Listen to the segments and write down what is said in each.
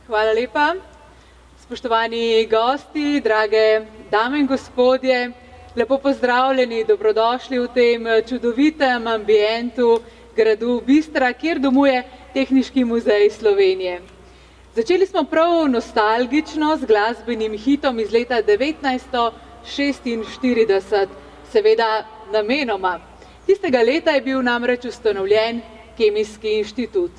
Hvala lepa. Spoštovani gosti, drage dame in gospodje, lepo pozdravljeni, dobrodošli v tem čudovitem ambientu gradu Bistra, kjer domuje Tehniški muzej Slovenije. Začeli smo prav nostalgično z glasbenim hitom iz leta 1946, seveda namenoma. Tistega leta je bil namreč ustanovljen Kemijski inštitut.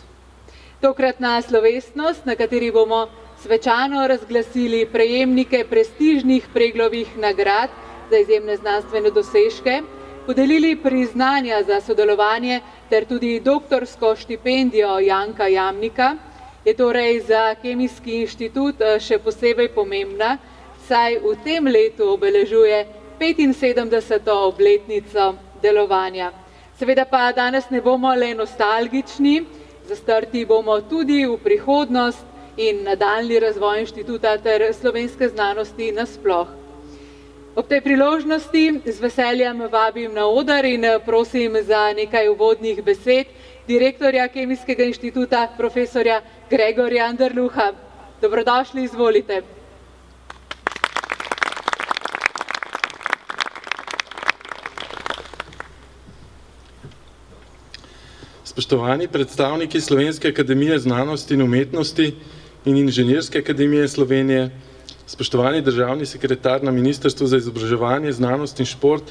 Tokratna slovesnost, na kateri bomo svečano razglasili prejemnike prestižnih Preglovih nagrad za izjemne znanstvene dosežke, podelili priznanja za sodelovanje ter tudi doktorsko štipendijo Janka Jamnika, je torej za Kemijski inštitut še posebej pomembna, saj v tem letu obeležuje 75. obletnico delovanja. Seveda pa danes ne bomo le nostalgični, zastrti bomo tudi v prihodnost in nadaljnji razvoj inštituta ter slovenske znanosti nasploh. Ob tej priložnosti z veseljem vabim na oder in prosim za nekaj uvodnih besed direktorja Kemijskega inštituta, profesorja Gregorja Anderluha. Dobrodošli, izvolite. Spoštovani predstavniki Slovenske akademije znanosti in umetnosti in Inženirske akademije Slovenije, spoštovani državni sekretar na Ministrstvu za izobraževanje, znanost in šport,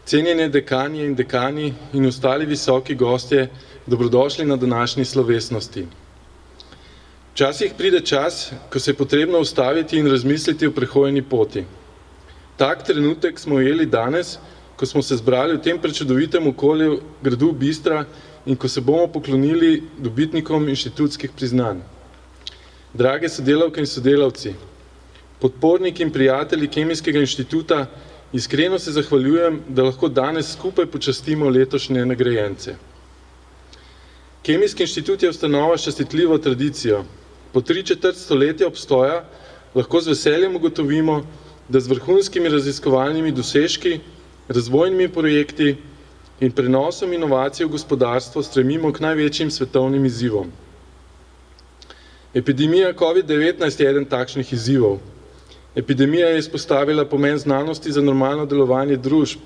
cenjene dekanje in dekani in ostali visoki gostje, dobrodošli na današnji slovesnosti. Včasih pride čas, ko se je potrebno ustaviti in razmisliti o prehojeni poti. Tak trenutek smo ujeli danes, ko smo se zbrali v tem prečudovitem okolju gradu Bistra in ko se bomo poklonili dobitnikom inštitutskih priznanj. Drage sodelavke in sodelavci, podporniki in prijatelji Kemijskega inštituta, iskreno se zahvaljujem, da lahko danes skupaj počastimo letošnje nagrajence. Kemijski inštitut je ustanova s častitljivo tradicijo. Po 3/4 stoletja obstoja lahko z veseljem ugotovimo, da z vrhunskimi raziskovalnimi dosežki, razvojnimi projekti in prenosom inovacij v gospodarstvo stremimo k največjim svetovnim izzivom. Epidemija COVID-19 je eden takšnih izzivov. Epidemija je izpostavila pomen znanosti za normalno delovanje družb.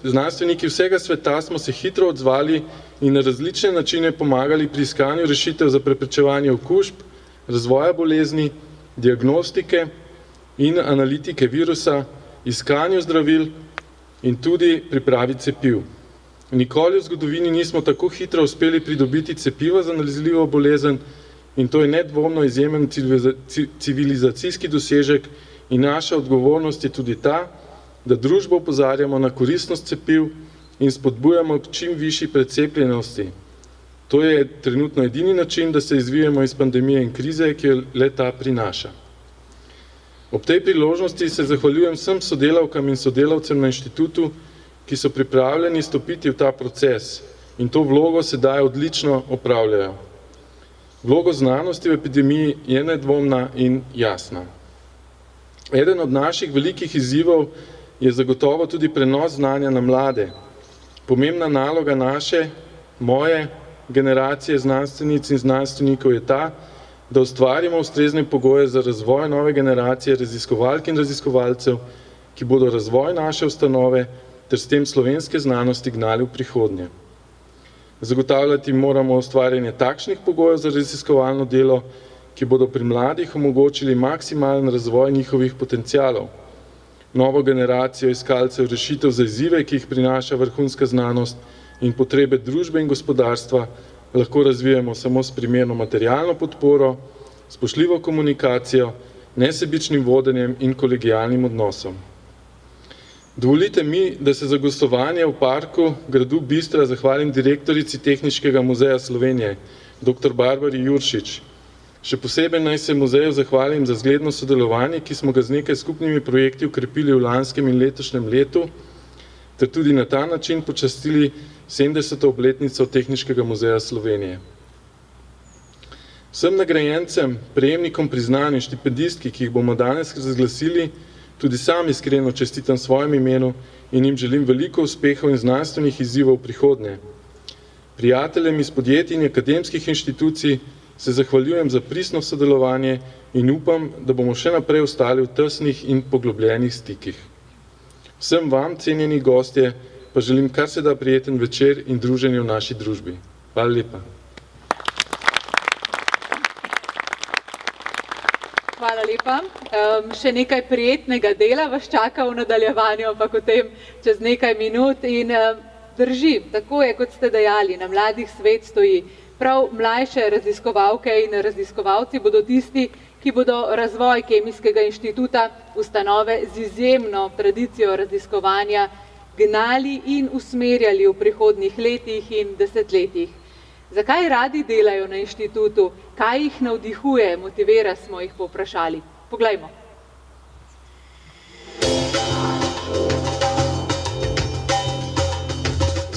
Znanstveniki vsega sveta smo se hitro odzvali in na različne načine pomagali pri iskanju rešitev za preprečevanje okužb, razvoja bolezni, diagnostike in analitike virusa, iskanju zdravil in tudi pripravi cepiv. Nikoli v zgodovini nismo tako hitro uspeli pridobiti cepiva za nalezljivo bolezen in to je nedvomno izjemen civilizacijski dosežek in naša odgovornost je tudi ta, da družbo opozarjamo na koristnost cepiv in spodbujamo k čim višji precepljenosti. To je trenutno edini način, da se izvijemo iz pandemije in krize, ki jo le-ta prinaša. Ob tej priložnosti se zahvaljujem vsem sodelavkam in sodelavcem na inštitutu, ki so pripravljeni stopiti v ta proces in to vlogo sedaj odlično opravljajo. Vloga znanosti v epidemiji je nedvomna in jasna. Eden od naših velikih izzivov je zagotovo tudi prenos znanja na mlade. Pomembna naloga naše, moje generacije znanstvenic in znanstvenikov je ta, da ustvarimo ustrezne pogoje za razvoj nove generacije raziskovalk in raziskovalcev, ki bodo razvoj naše ustanove ter s tem slovenske znanosti gnali v prihodnje. Zagotavljati moramo ustvarjanje takšnih pogojev za raziskovalno delo, ki bodo pri mladih omogočili maksimalen razvoj njihovih potencialov. Novo generacijo iskalcev rešitev za izzive, ki jih prinaša vrhunska znanost in potrebe družbe in gospodarstva, lahko razvijamo samo s primerno materialno podporo, spoštljivo komunikacijo, nesebičnim vodenjem in kolegijalnim odnosom. Dovolite mi, da se za gostovanje v parku gradu Bistra zahvalim direktorici Tehniškega muzeja Slovenije, dr. Barbari Juršič. Še posebej naj se muzeju zahvalim za zgledno sodelovanje, ki smo ga z nekaj skupnimi projekti ukrepili v lanskem in letošnjem letu, ter tudi na ta način počastili 70. obletnico Tehniškega muzeja Slovenije. Vsem nagrajencem, prejemnikom priznanj in štipendistki, ki jih bomo danes razglasili, tudi sam iskreno čestitam svojem imenu in jim želim veliko uspehov in znanstvenih izzivov v prihodnje. Prijateljem iz podjetij in akademskih inštitucij se zahvaljujem za pristno sodelovanje in upam, da bomo še naprej ostali v tesnih in poglobljenih stikih. Vsem vam, cenjeni gostje, pa želim kar se da prijeten večer in druženje v naši družbi. Hvala lepa. Hvala lepa. Še nekaj prijetnega dela vas čaka v nadaljevanju, ampak o tem čez nekaj minut. In drži, tako je, kot ste dejali, na Mladih svet stoji. Prav mlajše raziskovalke in raziskovalci bodo tisti, ki bodo razvoj Kemijskega inštituta, ustanove z izjemno tradicijo raziskovanja, gnali in usmerjali v prihodnjih letih in desetletjih. Zakaj radi delajo na inštitutu? Kaj jih navdihuje, motivira, smo jih povprašali. Poglejmo.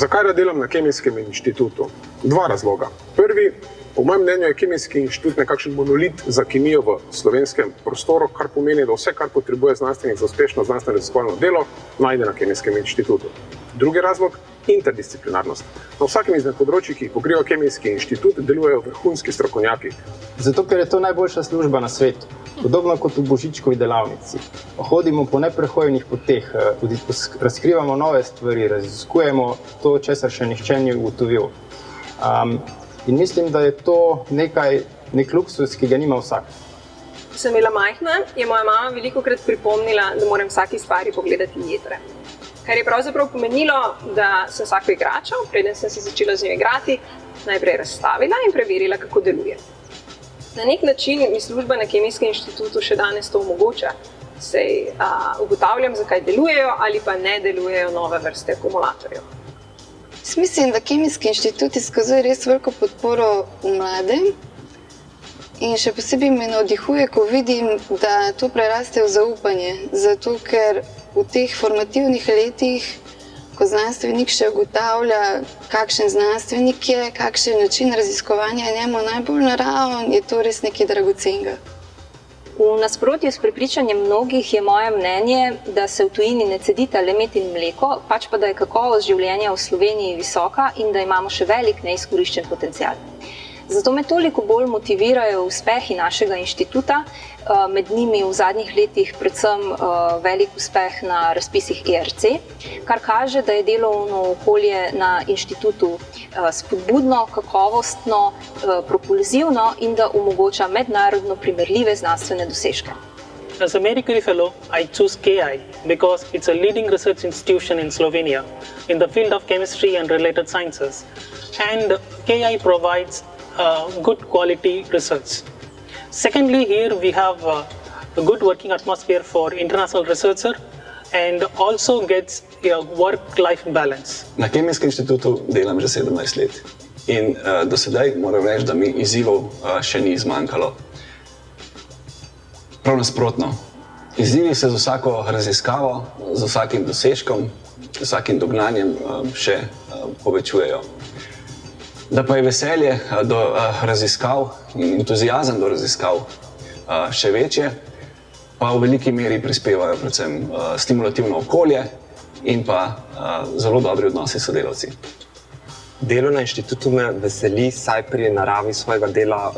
Zakaj da delam na Kemijskem inštitutu? Dva razloga. Prvi, po mojem mnenju je Kemijski inštitut nekakšen monolit za kemijo v slovenskem prostoru, kar pomeni, da vse, kar potrebuje znanstvenik za uspešno znanstveno raziskovalno delo, najde na Kemijskem inštitutu. Drugi razlog, interdisciplinarnost. Na vsakem izmed področij, ki jih pokriva Kemijski inštitut, delujejo vrhunski strokovnjaki. Zato, ker je to najboljša služba na svetu. Podobno kot v Božičkovi delavnici. Hodimo po neprehojenih poteh, razkrivamo nove stvari, raziskujemo to, česar še nihče ni ugotovil. In mislim, da je to nek luksus, ki ga nima vsak. Ko sem bila majhna, je moja mama velikokrat pripomnila, da moram vsaki stvari pogledati jedre. Kar je pravzaprav pomenilo, da sem vsako igračo, preden sem se začela z njo igrati, najprej razstavila in preverila, kako deluje. Na nek način mi služba na Kemijskem inštitutu še danes to omogoča. Saj ugotavljam, zakaj delujejo ali pa ne delujejo nove vrste akumulatorjev. Mislim, da Kemijski inštitut izkazuje res veliko podporo mladim in še posebej me navdihuje, ko vidim, da to preraste v zaupanje. Zato, ker v teh formativnih letih, ko znanstvenik še ugotavlja, kakšen znanstvenik je, kakšen način raziskovanja je njemu najbolj naraven, je to res nekaj dragocenega. V nasprotju s prepričanjem mnogih je moje mnenje, da se v tujini ne cedita le med in mleko, pač pa da je kakovost življenja v Sloveniji visoka in da imamo še velik neizkoriščen potencial. Zato me toliko bolj motivirajo uspehi našega inštituta, med njimi v zadnjih letih predvsem velik uspeh na razpisih ERC, kar kaže, da je delovno okolje na inštitutu spodbudno, kakovostno, propulzivno in da omogoča mednarodno primerljive znanstvene dosežke. As a Marie Curie Fellow, I choose KI because it's a leading research institution in Slovenia in the field of chemistry and related sciences. And KI provides good quality research. Secondly, here we have a good working atmosphere for international researcher and also gets a work-life balance. Na Kemijskem inštitutu delam že 17 let in do sedaj moram reči, da mi izzivov še ni zmanjkalo. Prav nasprotno. Izzivi se z vsako raziskavo, z vsakim dosežkom, z vsakim dognanjem še povečujejo. Da pa je veselje do raziskav in entuziazem do raziskav še večje, pa v veliki meri prispevajo predvsem stimulativno okolje in pa zelo dobri odnosi s sodelavci. Delo na inštitutu me veseli, saj pri naravi svojega dela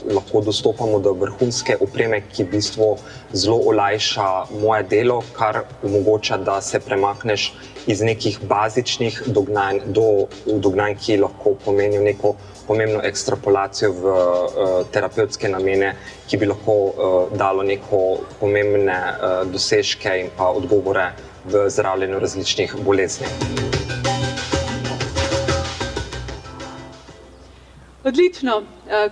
lahko dostopamo do vrhunske opreme, ki v bistvu zelo olajša moje delo, kar omogoča, da se premakneš iz nekih bazičnih dognanj do dognanj, ki lahko pomenijo neko pomembno ekstrapolacijo v terapevtske namene, ki bi lahko dalo neko pomembne dosežke in pa odgovore v zdravljenju različnih bolezni. Odlično.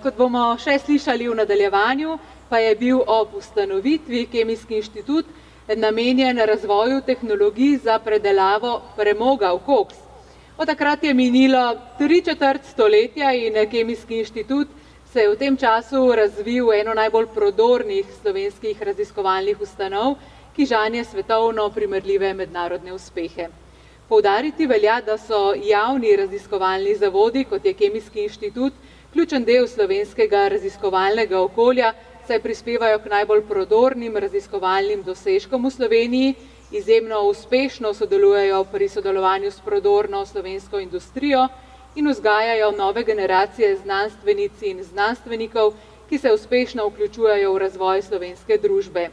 Kot bomo še slišali v nadaljevanju, pa je bil ob ustanovitvi Kemijski inštitut namenjen razvoju tehnologij za predelavo premoga v koks. Od takrat je minilo 3/4 stoletja in Kemijski inštitut se je v tem času razvil v eno najbolj prodornih slovenskih raziskovalnih ustanov, ki žanje svetovno primerljive mednarodne uspehe. Poudariti velja, da so javni raziskovalni zavodi, kot je Kemijski inštitut, ključen del slovenskega raziskovalnega okolja, saj prispevajo k najbolj prodornim raziskovalnim dosežkom v Sloveniji, izjemno uspešno sodelujejo pri sodelovanju s prodorno slovensko industrijo in vzgajajo nove generacije znanstvenic in znanstvenikov, ki se uspešno vključujejo v razvoj slovenske družbe.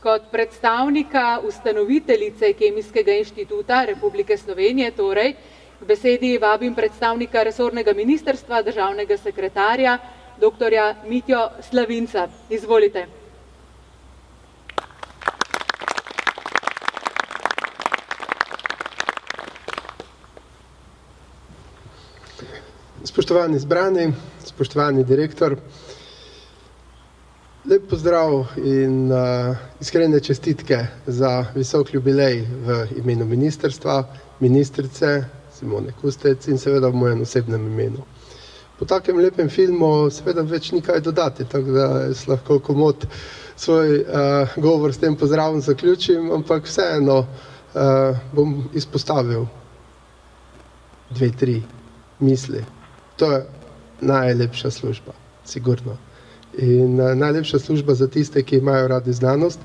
Kot predstavnika ustanoviteljice Kemijskega inštituta Republike Slovenije, torej, k besedi vabim predstavnika resornega ministrstva, državnega sekretarja, dr. Mitjo Slavinca. Izvolite. Spoštovani zbrani, spoštovani direktor, lep pozdrav in iskrene čestitke za visok jubilej v imenu ministrstva, ministrice Simone Kustec in seveda v mojem osebnem imenu. Po takem lepem filmu seveda več ni kaj dodati, tako da jaz lahko komot svoj govor s tem pozdravom zaključim, ampak vseeno bom izpostavil 2-3 misli. To je najlepša služba, sigurno. In najlepša služba za tiste, ki imajo radi znanost,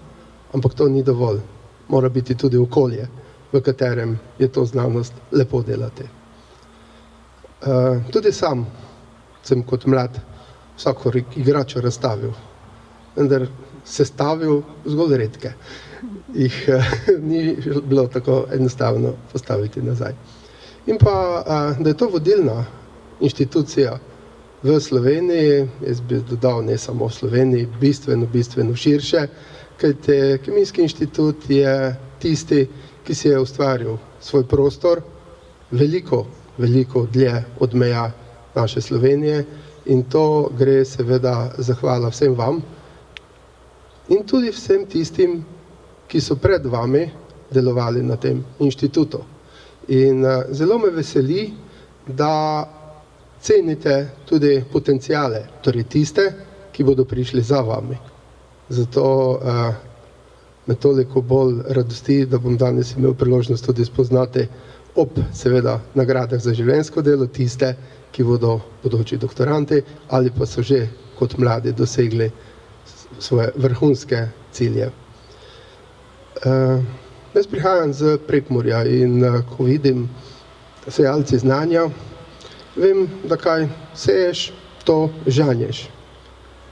ampak to ni dovolj. Mora biti tudi okolje, v katerem je to znanost lepo delati. Tudi sam sem kot mlad vsako igračo razstavil, vendar sestavil zgolj redke. Jih ni bilo tako enostavno postaviti nazaj. In pa, da je to vodilna inštitucija v Sloveniji, jaz bi dodal ne samo v Sloveniji, bistveno širše, kajti Kemijski inštitut je tisti, ki si je ustvaril svoj prostor veliko dlje od meja naše Slovenije in to gre seveda zahvala vsem vam in tudi vsem tistim, ki so pred vami delovali na tem inštitutu. In zelo me veseli, da cenite tudi potencijale, torej tiste, ki bodo prišli za vami. Zato me toliko bolj radosti, da bom danes imel priložnost tudi spoznati ob seveda nagradah za življenjsko delo tiste, ki bodo bodoči doktoranti ali pa so že kot mladi dosegli svoje vrhunske cilje. Jaz prihajam z Prekmurja in ko vidim sejalci znanja, vem, da kaj seješ, to žanješ.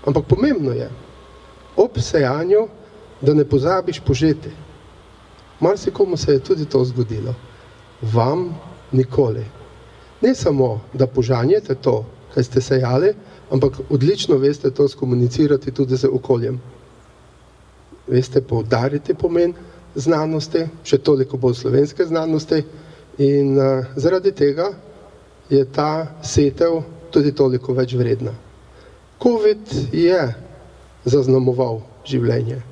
Ampak pomembno je, ob sejanju, da ne pozabiš požeti. Marsikomu se je tudi to zgodilo. Vam nikoli. Ne samo, da požanjete to, kaj ste sejali, ampak odlično veste to skomunicirati tudi z okoljem. Veste poudariti pomen znanosti, še toliko bolj slovenske znanosti in zaradi tega je ta setev tudi toliko več vredna. Covid je zaznamoval življenje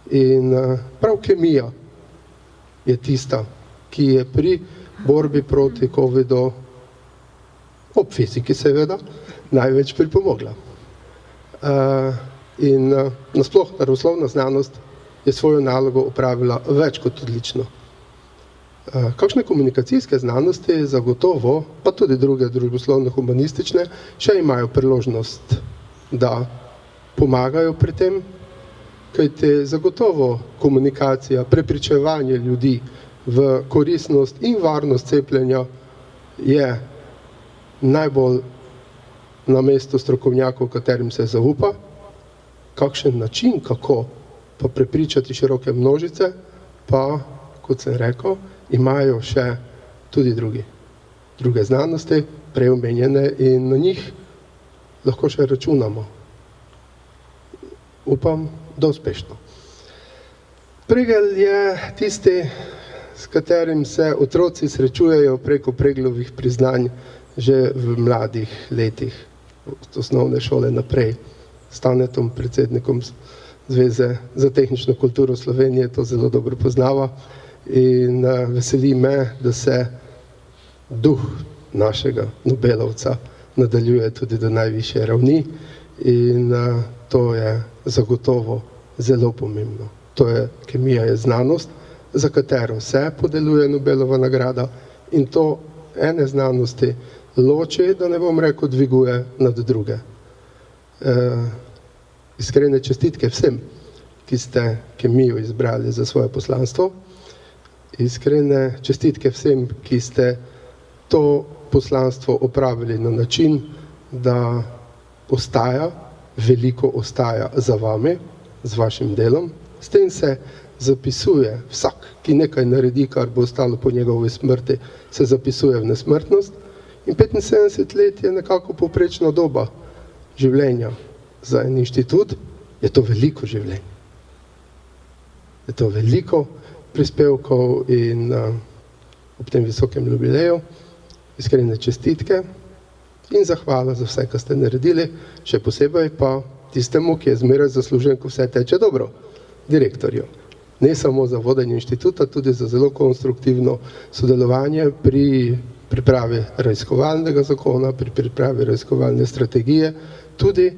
in prav kemija je tista, ki je pri borbi proti Covidu, ob fiziki seveda, največ pripomogla. In nasploh naravoslovna znanost je svojo nalogo opravila več kot odlično. Kakšne komunikacijske znanosti zagotovo, pa tudi druge družboslovno-humanistične, še imajo priložnost, da pomagajo pri tem, kajti zagotovo komunikacija, prepričevanje ljudi v koristnost in varnost cepljenja je najbolj na mestu strokovnjakov, katerim se zaupa. Kakšen način, kako pa prepričati široke množice, pa, kot sem rekel, imajo še tudi druge znanosti, prej omenjene in na njih lahko še računamo. Upam, da uspešno. Pregel je tisti, s katerim se otroci srečujejo preko Preglovih priznanj že v mladih letih, od osnovne šole naprej. S Tanetom, predsednikom Zveze za tehnično kulturo Slovenije, to zelo dobro poznava in veseli me, da se duh našega Nobelovca nadaljuje tudi do najvišje ravni in to je zagotovo zelo pomembno. To je, kemija je znanost, za katero se podeljuje Nobelova nagrada in to ene znanosti loči, da ne bom rekel, dviguje nad druge. Iskrene čestitke vsem, ki ste kemijo izbrali za svoje poslanstvo. Iskrene čestitke vsem, ki ste to poslanstvo opravili na način, da veliko ostaja za vami, z vašim delom. S tem se zapisuje vsak, ki nekaj naredi, kar bo ostalo po njegovi smrti, se zapisuje v nesmrtnost. In 75 let je nekako povprečna doba življenja za en inštitut. Je to veliko življenj. Je to veliko prispevkov in ob tem visokem jubileju iskrene čestitke in zahvala za vse, kar ste naredili, še posebej pa tistemu, ki je zmeraj zaslužen, ko vse teče dobro, direktorju. Ne samo za vodenje inštituta, tudi za zelo konstruktivno sodelovanje pri pripravi raziskovalnega zakona, pri pripravi raziskovalne strategije, tudi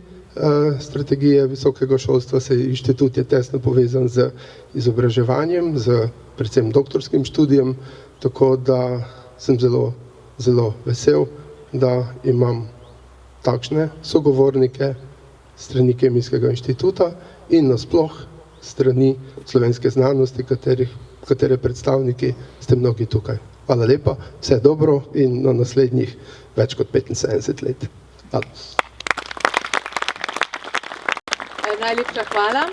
strategije visokega šolstva. Inštitut je tesno povezan z izobraževanjem, z predvsem doktorskim študijem, tako da sem zelo, zelo vesel, da imam takšne sogovornike strani Kemijskega inštituta in nasploh strani slovenske znanosti, katere predstavniki ste mnogi tukaj. Hvala lepa, vse dobro in na naslednjih več kot 75 let. Hvala. Najlepša hvala.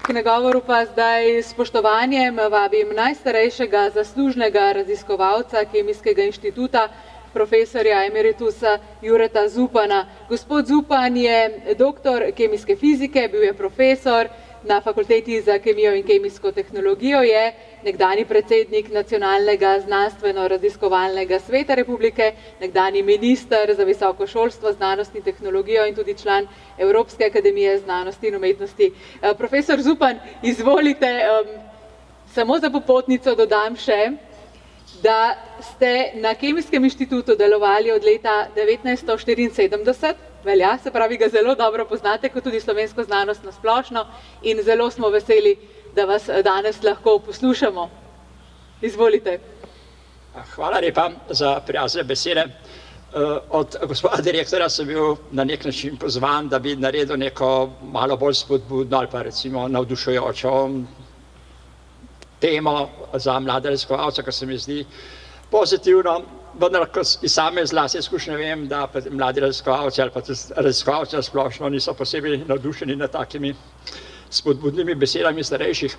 K nagovoru pa zdaj s spoštovanjem vabim najstarejšega zaslužnega raziskovalca Kemijskega inštituta, profesorja emeritusa Jureta Zupana. Gospod Zupan je doktor kemijske fizike, bil je profesor na Fakulteti za kemijo in kemijsko tehnologijo, je nekdani predsednik Nacionalnega znanstveno-raziskovalnega sveta Republike, nekdani minister za visoko šolstvo, znanost in tehnologijo in tudi član Evropske akademije znanosti in umetnosti. Profesor Zupan, izvolite, samo za popotnico dodam še, da ste na Kemijskem inštitutu delovali od leta 1974, velja, se pravi, ga zelo dobro poznate, kot tudi slovensko znanost na splošno in zelo smo veseli, da vas danes lahko poslušamo. Izvolite. Hvala lepa za prijazne besede. Od gospoda direktorja sem bil na nek način pozvan, da bi naredil neko malo bolj spodbudno ali pa recimo navdušujočo temo za mlade raziskovalce, kar se mi zdi pozitivno. Vendar, ko iz same zlasti izkušnje vem, da mladi raziskovalci ali pa raziskovalci na splošno niso posebej navdušeni nad takimi spodbudnimi besedami starejših.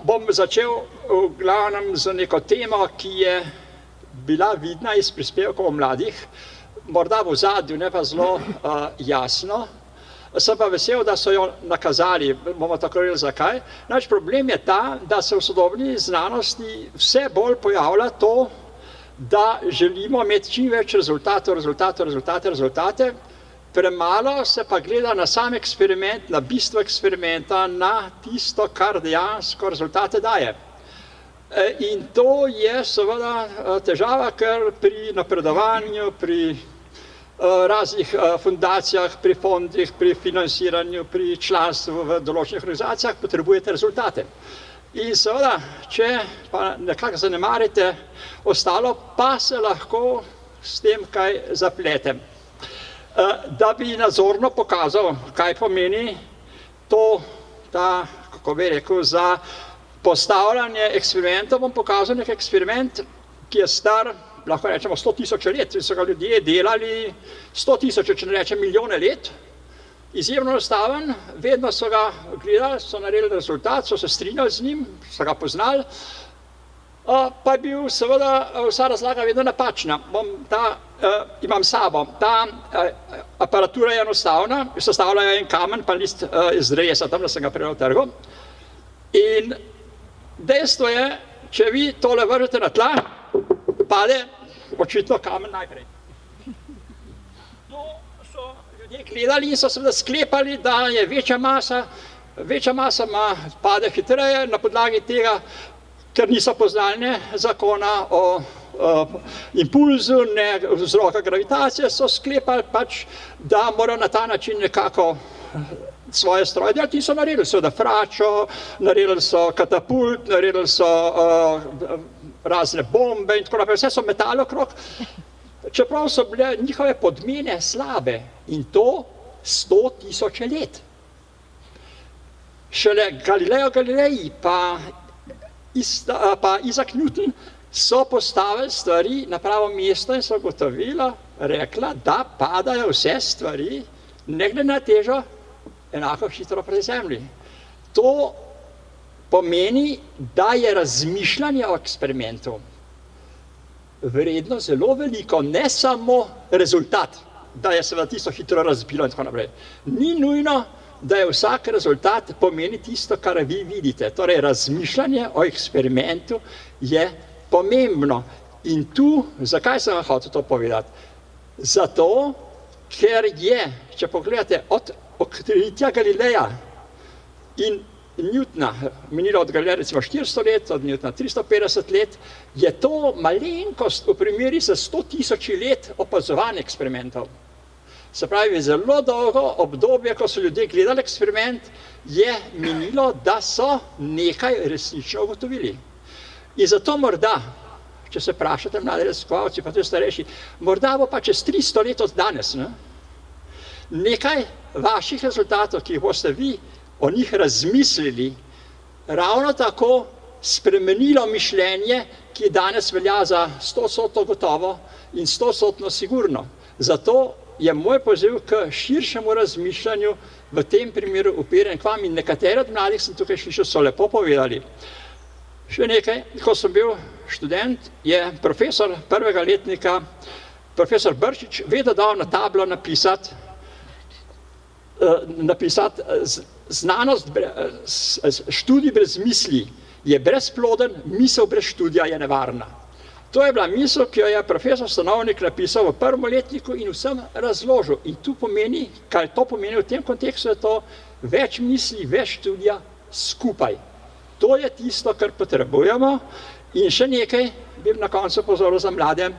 Bom začel v glavnem z neko temo, ki je bila vidna iz prispevkov mladih, morda v ozadju, ne pa zelo jasno. Sem pa vesel, da so jo nakazali, bomo tako rekli zakaj. Naš problem je ta, da se v sodobni znanosti vse bolj pojavlja to, da želimo imeti čim več rezultate. Premalo se pa gleda na sam eksperiment, na bistvo eksperimenta, na tisto, kar dejansko rezultate daje. In to je seveda težava, ker pri napredovanju, pri raznih fundacijah, pri fondih, pri financiranju, pri članstvu v določenih organizacijah potrebujete rezultate. In seveda, če pa nekako zanemarite ostalo, pa se lahko s tem kaj zaplete. Da bi nazorno pokazal, kaj pomeni to, kako bi rekel, za postavljanje eksperimentov, bom pokazal nek eksperiment, ki je star, lahko rečemo, 100.000 let, so ga ljudje delali 100.000, če ne rečem milijone let. Izjemno enostaven, vedno so ga gledali, so naredili rezultat, so se strinjali z njim, so ga poznali, pa je bil seveda vsa razlaga vedno napačna. Imam sabo, ta aparatura je enostavna, sestavljajo en kamen, pa list iz drevesa, tam da sem ga prej na trgu. In dejstvo je, če vi tole vržete na tla, pade očitno kamen najprej. To so ljudje gledali in so seveda sklepali, da je večja masa pade hitreje na podlagi tega, ker niso poznali ne zakona o impulzu, ne vzroka gravitacije, so sklepali pač, da morajo na ta način nekako svoje stroje delati in so naredili seveda fračo, naredili so katapult, naredili so razne bombe in tako naprej, vse so metali okrog, čeprav so bile njihove podmene slabe in to 100.000 let. Šele Galileo Galilei pa Isaac Newton, so postavili stvari na pravo mesto in so rekla, da padajo vse stvari, ne glede na težo, enako hitro proti zemlji. To pomeni, da je razmišljanje o eksperimentu vredno zelo veliko, ne samo rezultat, da je seveda tisto hitro razbilo in tako naprej. Ni nujno, da je vsak rezultat pomeni tisto, kar vi vidite. Torej, razmišljanje o eksperimentu je pomembno. In tu, zakaj sem vam hotel to povedati? Zato, ker je, če pogledate, od odkritja Galileja in Newtona, minilo od Galileja recimo 400 let, od Newtona 350 let, je to malenkost v primeri za 100 000 let opazovanja eksperimentov. Se pravi, zelo dolgo obdobje, ko so ljudje gledali eksperiment, je minilo, da so nekaj resnično ugotovili. In zato morda, če se vprašate mladi raziskovalci, pa tudi starejši, morda bo pa čez 300 let od danes, nekaj vaših rezultatov, ki jih boste vi o njih razmislili, ravno tako spremenilo mišljenje, ki danes velja za 100% gotovo in 100% sigurno. Zato je moj poziv k širšemu razmišljanju v tem primeru uperjen k vam in nekateri od mladih sem tukaj slišal, so lepo povedali. Še nekaj, ko sem bil študent, je profesor prvega letnika, profesor Brčič, vedno dal na tablo napisati znanost, študij brez misli je brezploden, misel brez študija je nevarna. To je bila misel, ki jo je profesor Stanovnik napisal v prvem letniku in vsem razložil. In tu pomeni, kaj to pomeni v tem kontekstu, je to več misli, več študija skupaj. To je tisto, kar potrebujemo. In še nekaj bi na koncu pozoril za mlade.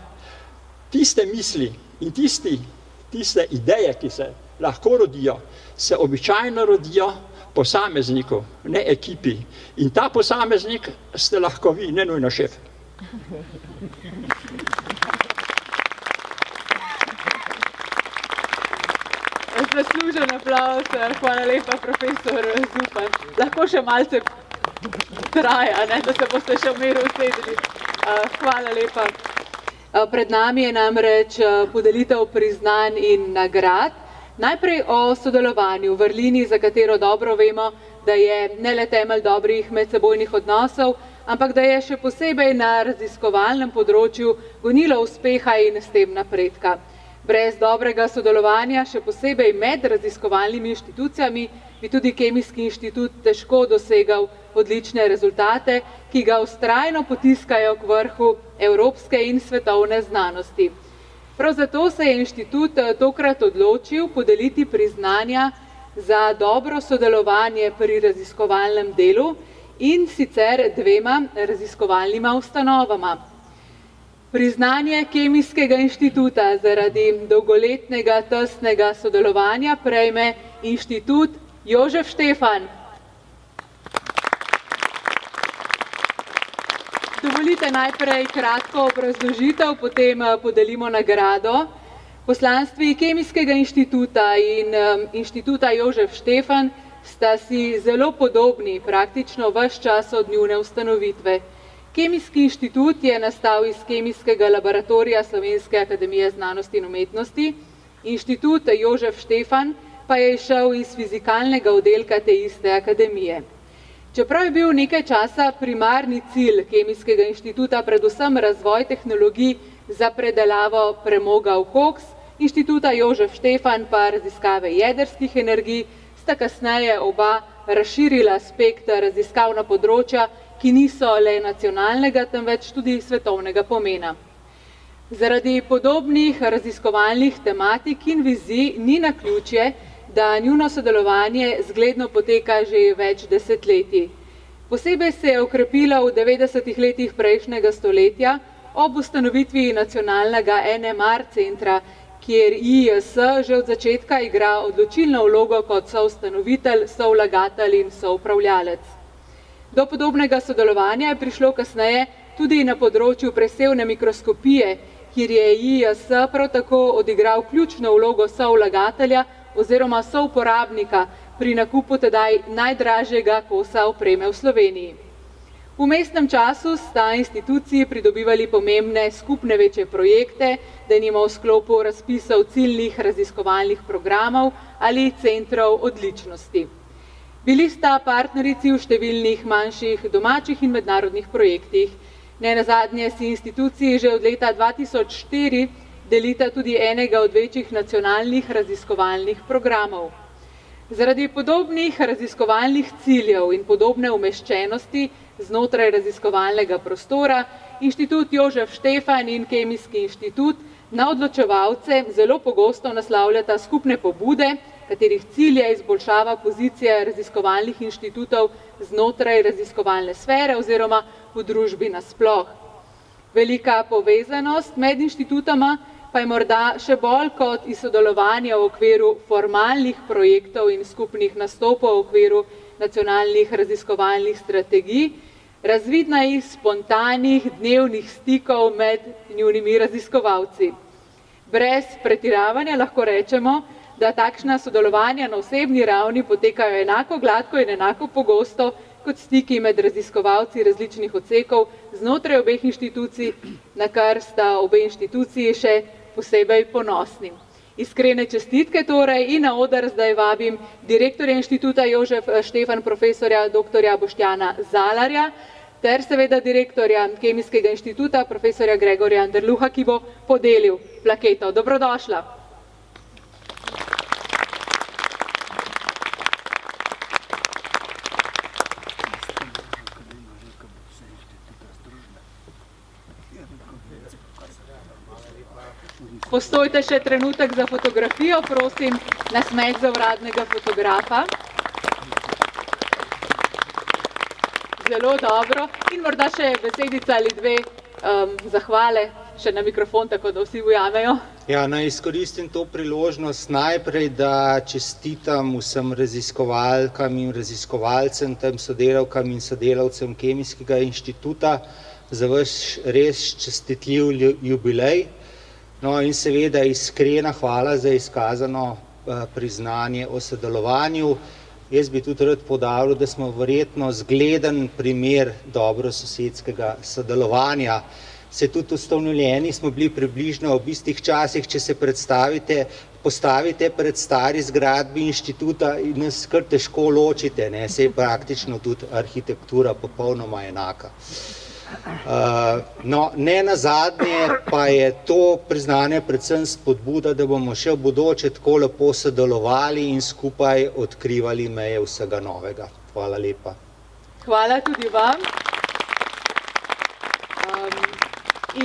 Tiste misli in tiste ideje, ki se lahko rodijo, se običajno rodijo posamezniku, ne ekipi. In ta posameznik ste lahko vi, ne nujno šef. Zaslužen aplavz, hvala lepa, profesor Zupan. Lahko še malce traja, da se boste še v miru usedli. Hvala lepa. Pred nami je namreč podelitev priznanj in nagrad. Najprej o sodelovanju v vrlini, za katero dobro vemo, da je ne le temelj dobrih medsebojnih odnosov, ampak da je še posebej na raziskovalnem področju gonilo uspeha in s tem napredka. Brez dobrega sodelovanja, še posebej med raziskovalnimi inštitucijami, bi tudi Kemijski inštitut težko dosegal odlične rezultate, ki ga vztrajno potiskajo k vrhu evropske in svetovne znanosti. Prav zato se je inštitut tokrat odločil podeliti priznanja za dobro sodelovanje pri raziskovalnem delu in sicer dvema raziskovalnima ustanovama. Priznanje Kemijskega inštituta zaradi dolgoletnega tesnega sodelovanja prejme inštitut Jožef Štefan. Dovolite najprej kratko obrazložitev, potem podelimo nagrado. Poslanstvi Kemijskega inštituta in inštituta Jožef Štefan sta si zelo podobni praktično ves čas od njune ustanovitve. Kemijski inštitut je nastal iz Kemijskega laboratorija Slovenske akademije znanosti in umetnosti, inštitut Jožef Štefan pa je izšel iz fizikalnega oddelka te iste akademije. Čeprav je bil nekaj časa primarni cilj Kemijskega inštituta predvsem razvoj tehnologij za predelavo premoga v koks, inštituta Jožef Štefan pa raziskave jedrskih energij, sta kasneje oba razširila spekter raziskav na področja, ki niso le nacionalnega, temveč tudi svetovnega pomena. Zaradi podobnih raziskovalnih tematik in vizij ni naključje, da njuno sodelovanje zgledno poteka že več desetletij. Posebej se je okrepilo v 90-ih letih prejšnjega stoletja ob ustanovitvi nacionalnega NMR centra, kjer IIS že od začetka igra odločilno vlogo kot soustanovitelj, souvlagatelj in soupravljalec. Do podobnega sodelovanja je prišlo kasneje tudi na področju presevne mikroskopije, kjer je IIS prav tako odigral ključno vlogo souvlagatelja oziroma souporabnika pri nakupu tedaj najdražjega kosa opreme v Sloveniji. V vmesnem času sta instituciji pridobivali pomembne skupne večje projekte, denimo v sklopu razpisov ciljnih raziskovalnih programov ali centrov odličnosti. Bili sta partnerici v številnih manjših domačih in mednarodnih projektih. Nenazadnje si instituciji že od leta 2004 delita tudi enega od večjih nacionalnih raziskovalnih programov. Zaradi podobnih raziskovalnih ciljev in podobne umeščenosti znotraj raziskovalnega prostora Inštitut Jožef Štefan in Kemijski inštitut na odločevalce zelo pogosto naslavljata skupne pobude, katerih cilj je izboljšava pozicije raziskovalnih inštitutov znotraj raziskovalne sfere oziroma v družbi nasploh. Velika povezanost med inštitutoma pa je morda še bolj kot iz sodelovanja v okviru formalnih projektov in skupnih nastopov v okviru nacionalnih raziskovalnih strategij, razvidna iz spontanih dnevnih stikov med njunimi raziskovalci. Brez pretiravanja lahko rečemo, da takšna sodelovanja na osebni ravni potekajo enako gladko in enako pogosto kot stiki med raziskovalci različnih odsekov znotraj obeh inštitucij, na kar sta obe inštituciji še posebej ponosni. Iskrene čestitke torej in na oder zdaj vabim direktorja Inštituta Jožef Štefan, profesorja dr. Boštjana Zalarja, ter seveda direktorja Kemijskega inštituta, profesorja Gregorja Anderluha, ki bo podelil plaketo. Dobrodošla. Postojte še trenutek za fotografijo, prosim, nasmeh za uradnega fotografa. Zelo dobro. In morda še besedica ali dve zahvale še na mikrofon, tako da vsi ujamejo. Ja, naj izkoristim to priložnost najprej, da čestitam vsem raziskovalkam in raziskovalcem, tem sodelavkam in sodelavcem Kemijskega inštituta za vaš res čestitljiv jubilej. No in seveda iskrena hvala za izkazano priznanje o sodelovanju. Jaz bi tudi rad poudaril, da smo verjetno zgleden primer dobrososedskega sodelovanja. Se tudi ustanovljeni smo bili približno ob istih časih, če se postavite pred stari zgradbi inštituta in nas kar težko ločite, saj je praktično tudi arhitektura popolnoma enaka. No, ne nazadnje pa je to priznanje predvsem spodbuda, da bomo še v bodoče tako lepo sodelovali in skupaj odkrivali meje vsega novega. Hvala lepa. Hvala tudi vam.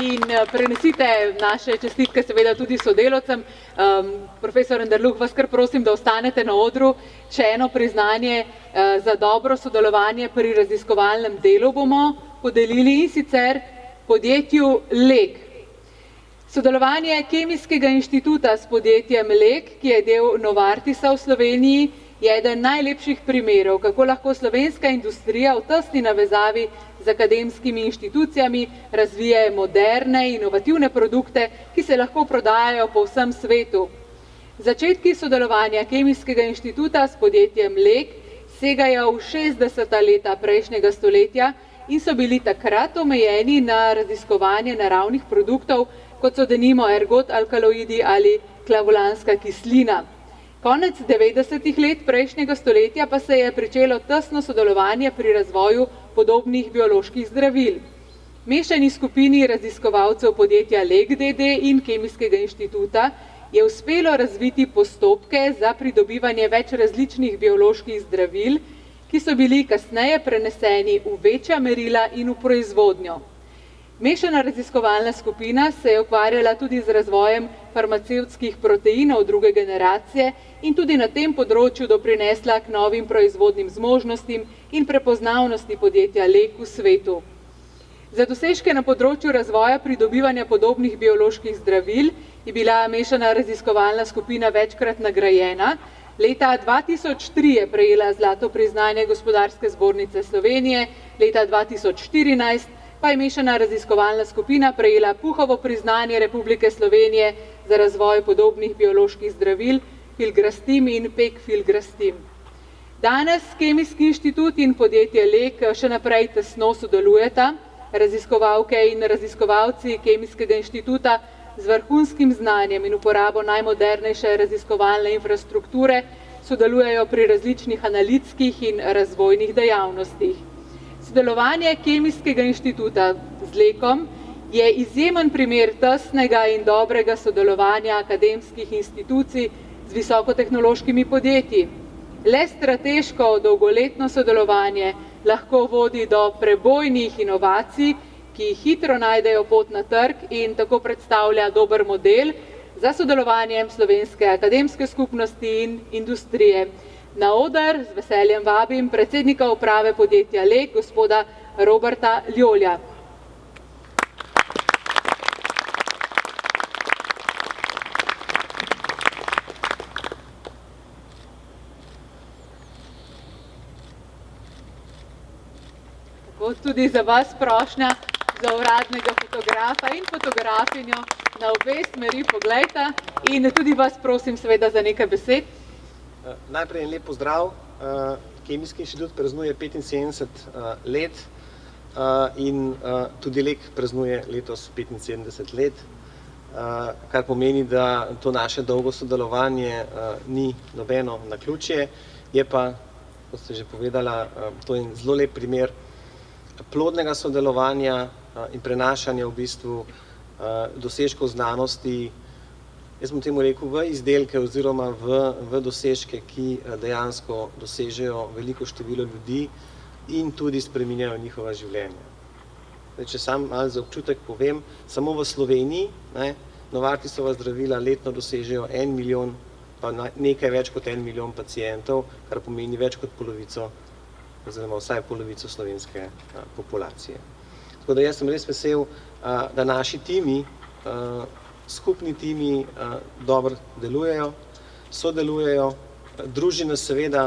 In prenesite naše čestitke seveda tudi sodelavcem. Profesor Anderluh, vas kar prosim, da ostanete na odru. Še eno priznanje za dobro sodelovanje pri raziskovalnem delu bomo podelili, in sicer podjetju LEG. Sodelovanje Kemijskega inštituta s podjetjem LEG, ki je del Novartisa v Sloveniji, je eden najlepših primerov, kako lahko slovenska industrija v tesni navezavi z akademskimi inštitucijami razvije moderne, inovativne produkte, ki se lahko prodajajo po vsem svetu. Začetki sodelovanja Kemijskega inštituta s podjetjem LEG segajo v 60. leta prejšnjega stoletja in so bili takrat omejeni na raziskovanje naravnih produktov, kot so denimo ergot alkaloidi ali klavulanska kislina. Konec 90. let prejšnjega stoletja pa se je pričelo tesno sodelovanje pri razvoju podobnih bioloških zdravil. Mešani skupini raziskovalcev podjetja LEG d.d. in Kemijskega inštituta je uspelo razviti postopke za pridobivanje več različnih bioloških zdravil, ki so bili kasneje preneseni v večja merila in v proizvodnjo. Mešana raziskovalna skupina se je ukvarjala tudi z razvojem farmacevtskih proteinov druge generacije in tudi na tem področju doprinesla k novim proizvodnim zmožnostim in prepoznavnosti podjetja LEG v svetu. Za dosežke na področju razvoja pridobivanja podobnih bioloških zdravil je bila mešana raziskovalna skupina večkrat nagrajena. Leta 2003 je prejela zlato priznanje Gospodarske zbornice Slovenije, leta 2014 pa je mešana raziskovalna skupina prejela Puhovo priznanje Republike Slovenije za razvoj podobnih bioloških zdravil Filgrastim in Pegfilgrastim. Danes Kemijski inštitut in podjetje Lek še naprej tesno sodelujeta, raziskovalke in raziskovalci Kemijskega inštituta z vrhunskim znanjem in uporabo najmodernejše raziskovalne infrastrukture sodelujejo pri različnih analitskih in razvojnih dejavnostih. Sodelovanje Kemijskega inštituta z Lekom je izjemen primer tesnega in dobrega sodelovanja akademskih institucij z visokotehnološkimi podjetji. Le strateško dolgoletno sodelovanje lahko vodi do prebojnih inovacij, ki hitro najdejo pot na trg in tako predstavlja dober model za sodelovanje slovenske akademske skupnosti in industrije. Na oder z veseljem vabim predsednika uprave podjetja Lek, gospoda Roberta Ljolja. Tudi za vas prošnja za uradnega fotografa in fotografinjo na obe smeri poglejta in tudi vas prosim seveda za nekaj besed. Najprej en lep pozdrav. Kemijski inštitut praznuje 75 let in tudi Lek praznuje letos 75 let, kar pomeni, da to naše dolgo sodelovanje ni nobeno naključje, je pa, kot ste že povedala, to je zelo lep primer plodnega sodelovanja in prenašanja v bistvu dosežkov znanosti, jaz bom temu rekel, v izdelke oziroma v dosežke, ki dejansko dosežejo veliko število ljudi in tudi spreminjajo njihova življenja. Če sam malo za občutek povem, samo v Sloveniji Novartisova zdravila letno dosežejo 1 milijon, pa nekaj več kot 1 milijon pacientov, kar pomeni več kot polovico oziroma vsaj polovico slovenske populacije. Tako da jaz sem res vesel, da naši timi, skupni timi dobro delujejo, sodelujejo, druži nas seveda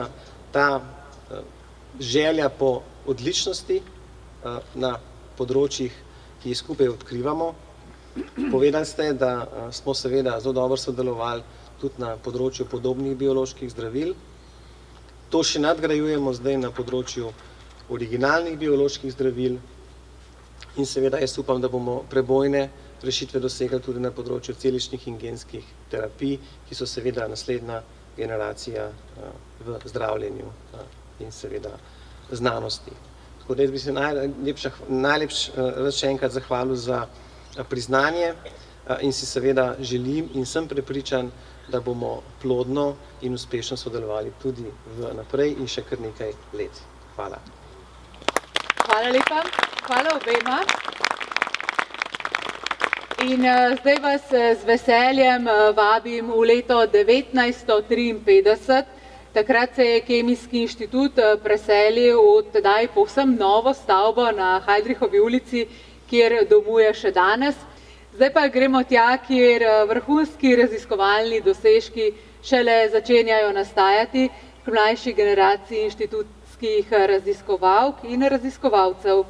ta želja po odličnosti na področjih, ki jih skupaj odkrivamo. Povedali ste, da smo seveda zelo dobro sodelovali tudi na področju podobnih bioloških zdravil. To še nadgrajujemo zdaj na področju originalnih bioloških zdravil in seveda jaz upam, da bomo prebojne rešitve dosegli tudi na področju celičnih in genskih terapij, ki so seveda naslednja generacija v zdravljenju in seveda znanosti. Tako da jaz bi se najlepše še enkrat zahvalil za priznanje in si seveda želim in sem prepričan, da bomo plodno in uspešno sodelovali tudi naprej in še kar nekaj let. Hvala. Hvala lepa. Hvala obema. In zdaj vas z veseljem vabim v leto 1953. Takrat se je Kemijski inštitut preselil v tedaj povsem novo stavbo na Heidrichovi ulici, kjer domuje še danes. Zdaj pa gremo tja, kjer vrhunski raziskovalni dosežki šele začenjajo nastajati v mlajši generaciji inštitutskih raziskovalk in raziskovalcev.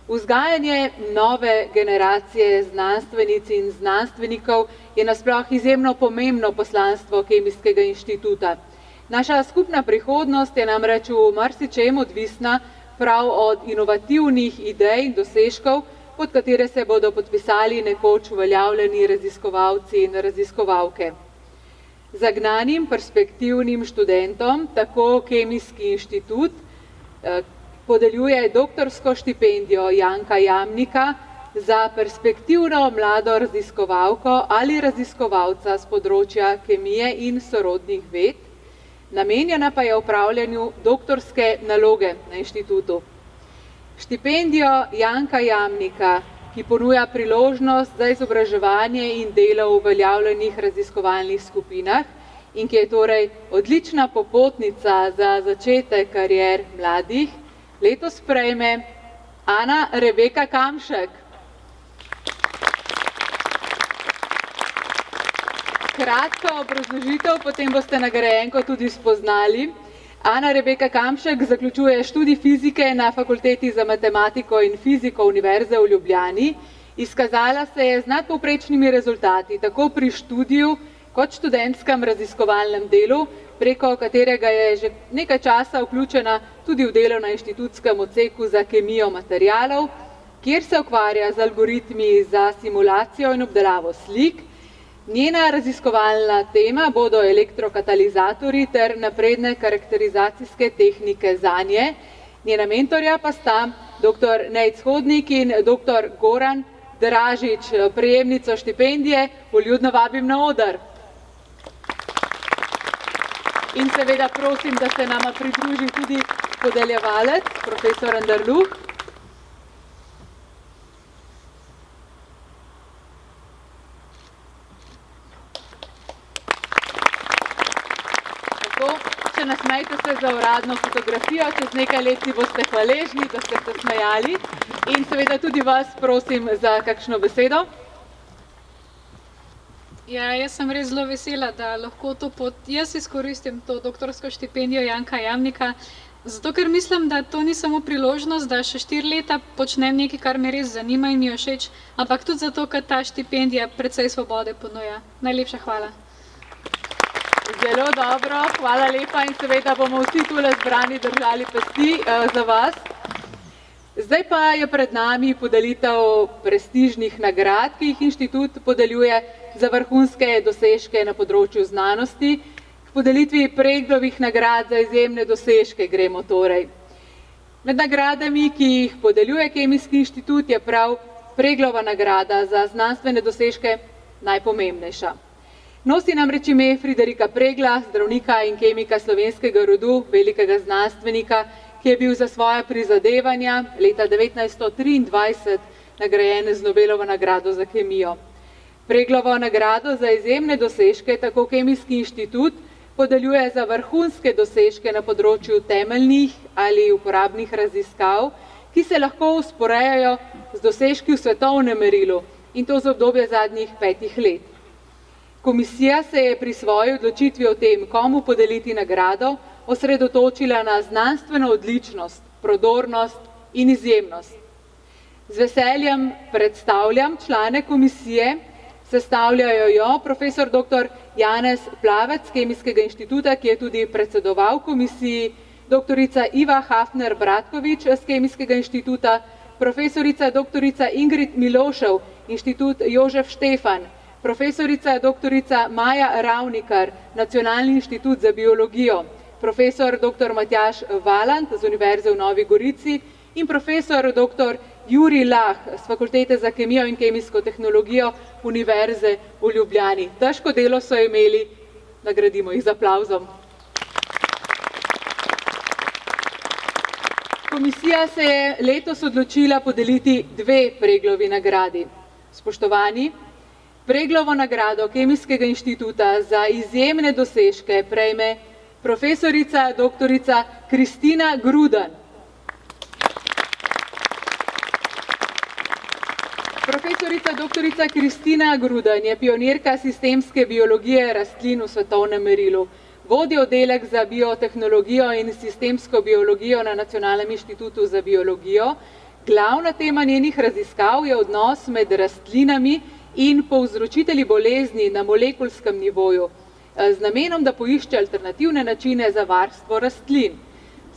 Vzgajanje nove generacije znanstvenic in znanstvenikov je nasploh izjemno pomembno poslanstvo Kemijskega inštituta. Naša skupna prihodnost je namreč v marsičem odvisna prav od inovativnih idej in dosežkov, pod katere se bodo podpisali nekoč uveljavljeni raziskovalci in raziskovalke. Zagnanim, perspektivnim študentom tako Kemijski inštitut podeljuje doktorsko štipendijo Janka Jamnika za perspektivno mlado raziskovalko ali raziskovalca z področja kemije in sorodnih ved, namenjena pa je opravljanju doktorske naloge na inštitutu. Štipendijo Janka Jamnika, ki ponuja priložnost za izobraževanje in delo v uveljavljenih raziskovalnih skupinah in ki je torej odlična popotnica za začetek karier mladih, letos prejme Ana Rebeka Kamšek. Kratka obrazložitev, potem boste nagrajenko tudi spoznali. Ana Rebeka Kamšek zaključuje študij fizike na Fakulteti za matematiko in fiziko Univerze v Ljubljani. Izkazala se je z nadpovprečnimi rezultati tako pri študiju kot študentskem raziskovalnem delu, preko katerega je že nekaj časa vključena tudi v delo na inštitutskem odseku za kemijo materialov, kjer se ukvarja z algoritmi za simulacijo in obdelavo slik. Njena raziskovalna tema bodo elektrokatalizatorji ter napredne karakterizacijske tehnike zanje. Njena mentorja pa sta dr. Nejc Hodnik in dr. Goran Dražič, prejemnico štipendije, vljudno vabim na oder. In seveda prosim, da se nama pridruži tudi podeljevalec, profesor Anderluh. Še nasmejte se za uradno fotografijo, čez nekaj let si boste hvaležni, da ste se smejali. In seveda tudi vas prosim za kakšno besedo. Ja, jaz sem res zelo vesela, da lahko jaz izkoristim to doktorsko štipendijo Janka Jamnika, zato ker mislim, da to ni samo priložnost, da še 4 leta počnem nekaj, kar me res zanima in mi je všeč, ampak tudi zato, ker ta štipendija precej svobode ponuja. Najlepša hvala. Zelo dobro, hvala lepa in seveda bomo vsi tule zbrani držali pesti za vas. Zdaj pa je pred nami podelitev prestižnih nagrad, ki jih inštitut podeljuje za vrhunske dosežke na področju znanosti. K podelitvi Preglovih nagrad za izjemne dosežke gremo torej. Med nagradami, ki jih podeljuje Kemijski inštitut, je prav Preglova nagrada za znanstvene dosežke najpomembnejša. Nosi namreč ime Friderika Pregla, zdravnika in kemika slovenskega rodu, velikega znanstvenika, ki je bil za svoja prizadevanja leta 1923 nagrajen z Nobelovo nagrado za kemijo. Preglovo nagrado za izjemne dosežke tako Kemijski inštitut podeljuje za vrhunske dosežke na področju temeljnih ali uporabnih raziskav, ki se lahko usporejajo z dosežki v svetovnem merilu, in to za obdobje zadnjih 5 let. Komisija se je pri svoji odločitvi o tem, komu podeliti nagrado, osredotočila na znanstveno odličnost, prodornost in izjemnost. Z veseljem predstavljam člane komisije, sestavljajo jo profesor dr. Janez Plavec z Kemijskega inštituta, ki je tudi predsedoval komisiji, doktorica Iva Hafner-Bratkovič z Kemijskega inštituta, profesorica doktorica Ingrid Milošev, inštitut Jožef Štefan, profesorica doktorica Maja Ravnikar, Nacionalni inštitut za biologijo, profesor dr. Matjaž Valant z Univerze v Novi Gorici in profesor dr. Jurij Lah z Fakultete za kemijo in kemijsko tehnologijo Univerze v Ljubljani. Težko delo so imeli, nagradimo jih z aplavzom. Komisija se je letos odločila podeliti 2 Preglovi nagradi. Spoštovani, Preglovo nagrado Kemijskega inštituta za izjemne dosežke prejme profesorica doktorica Kristina Grudan. Profesorica doktorica Kristina Grudan je pionirka sistemske biologije rastlin v svetovnem merilu. Vodi oddelek za biotehnologijo in sistemsko biologijo na Nacionalnem inštitutu za biologijo. Glavna tema njenih raziskav je odnos med rastlinami in povzročitelji bolezni na molekulskem nivoju, z namenom, da poišče alternativne načine za varstvo rastlin.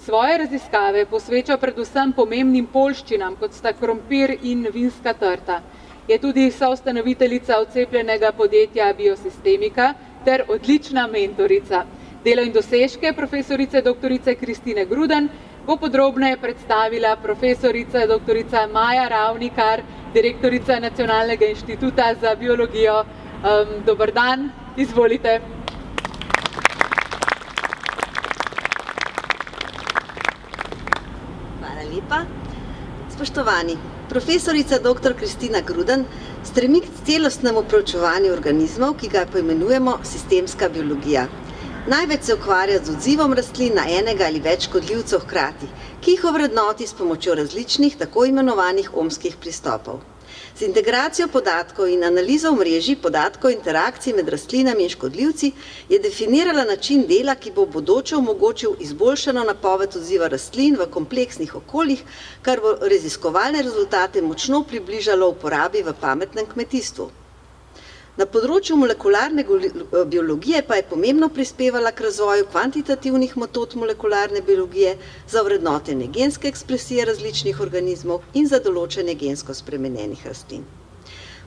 Svoje raziskave posveča predvsem pomembnim poljščinam, kot sta krompir in vinska trta. Je tudi soustanoviteljica odcepljenega podjetja Biosistemika ter odlična mentorica. Delo in dosežke profesorice doktorice Kristine Grudan bo podrobneje predstavila profesorica doktorica Maja Ravnikar, direktorica Nacionalnega inštituta za biologijo. Dober dan, izvolite. Hvala lepa. Spoštovani, profesorica dr. Kristina Grudan stremi k celostnemu proučevanju organizmov, ki ga poimenujemo sistemska biologija. Največ se ukvarja z odzivom rastlin na enega ali več škodljivcev hkrati, ki jih ovrednoti s pomočjo različnih tako imenovanih omskih pristopov. Z integracijo podatkov in analizo omrežij podatkov interakcij med rastlinami in škodljivci je definirala način dela, ki bo v bodoče omogočil izboljšano napoved odziva rastlin v kompleksnih okoljih, kar bo raziskovalne rezultate močno približalo uporabi v pametnem kmetijstvu. Na področju molekularne biologije pa je pomembno prispevala k razvoju kvantitativnih metod molekularne biologije za ovrednotenje genske ekspresije različnih organizmov in za določanje gensko spremenjenih rastlin.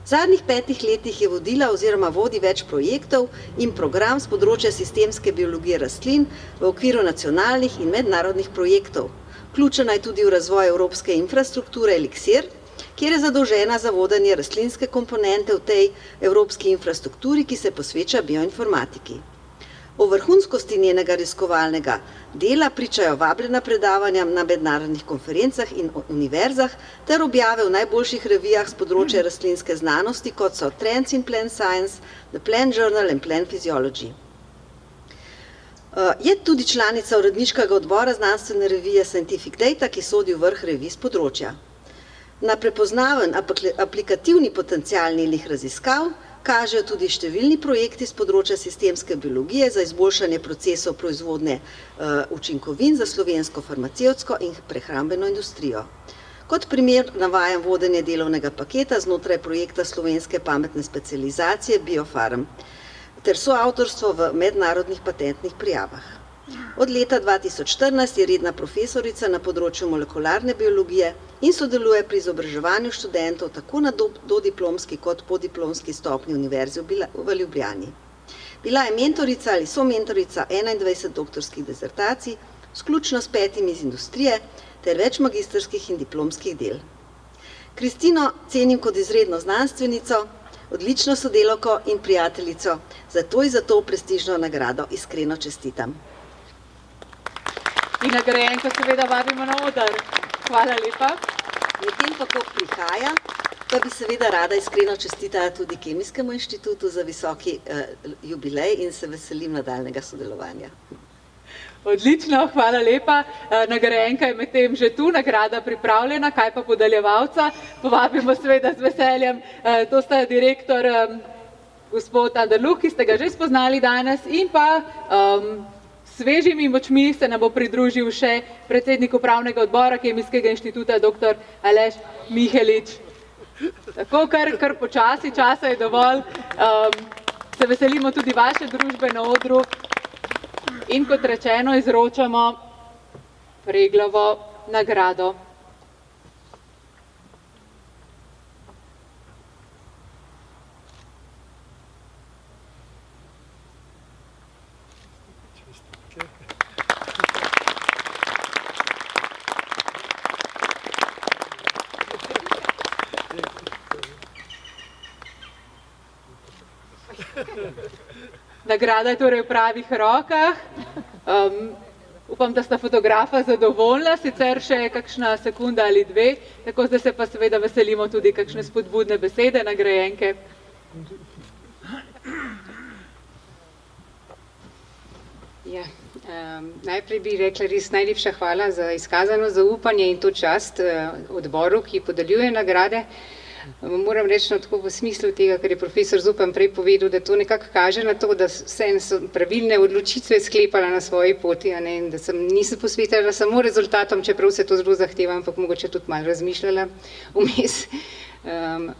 V zadnjih 5 letih je vodila oziroma vodi več projektov in program z področja sistemske biologije rastlin v okviru nacionalnih in mednarodnih projektov. Vključena je tudi v razvoj evropske infrastrukture Elixir, kjer je zadolžena za vodenje rastlinske komponente v tej evropski infrastrukturi, ki se posveča bioinformatiki. O vrhunskosti njenega raziskovalnega dela pričajo vabljena predavanja na mednarodnih konferencah in univerzah ter objave v najboljših revijah z področja rastlinske znanosti, kot so Trends in Plant Science, The Plant Journal in Plant Physiology. Je tudi članica uredniškega odbora znanstvene revije Scientific Data, ki sodi v vrh revij z področja. Na prepoznaven aplikativni potencial njenih raziskav kažejo tudi številni projekti z področja sistemske biologije za izboljšanje procesov proizvodnje učinkovin za slovensko farmacevtsko in prehrambeno industrijo. Kot primer navajam vodenje delovnega paketa znotraj projekta slovenske pametne specializacije Biofarm ter soavtorstvo v mednarodnih patentnih prijavah. Od leta 2014 je redna profesorica na področju molekularne biologije in sodeluje pri izobraževanju študentov tako na dodiplomski kot podiplomski stopnji Univerze v Ljubljani. Bila je mentorica ali somentorica 21 doktorskih dizertacij, vključno s 5 iz industrije ter več magistrskih in diplomskih del. Kristino cenim kot izredno znanstvenico, odlično sodelavko in prijateljico, zato ji za to prestižno nagrado iskreno čestitam. In nagrajenko seveda vabimo na oder. Hvala lepa. Medtem pa ko prihaja, pa bi seveda rada iskreno čestitala tudi Kemijskemu inštitutu za visoki jubilej in se veselim nadaljnega sodelovanja. Odlično, hvala lepa. Nagrajenka je medtem že tu, nagrada pripravljena, kaj pa podeljevalca. Povabimo seveda z veseljem. To sta direktor gospod Anderluh, ki ste ga že spoznali danes, in pa svežimi močmi se nam bo pridružil še predsednik upravnega odbora Kemijskega inštituta, dr. Aleš Mihelič. Tako, kar počasi, časa je dovolj. Se veselimo tudi vaše družbe na odru in kot rečeno izročamo Preglovo nagrado. Nagrada je torej v pravih rokah. Upam, da sta fotografa zadovoljna, sicer še kakšna sekunda ali dve, tako zdaj se pa seveda veselimo tudi kakšne spodbudne besede nagrajenke. Ja, najprej bi rekla res najlepša hvala za izkazano zaupanje in to čast odboru, ki podeljuje nagrade. Moram reči tako v smislu tega, kar je profesor Zupan prej povedal, da to nekako kaže na to, da sem pravilne odločitve sklepala na svoji poti, in da nisem posvetila samo rezultatom, čeprav se to zelo zahteva, ampak mogoče tudi malo razmišljala vmes.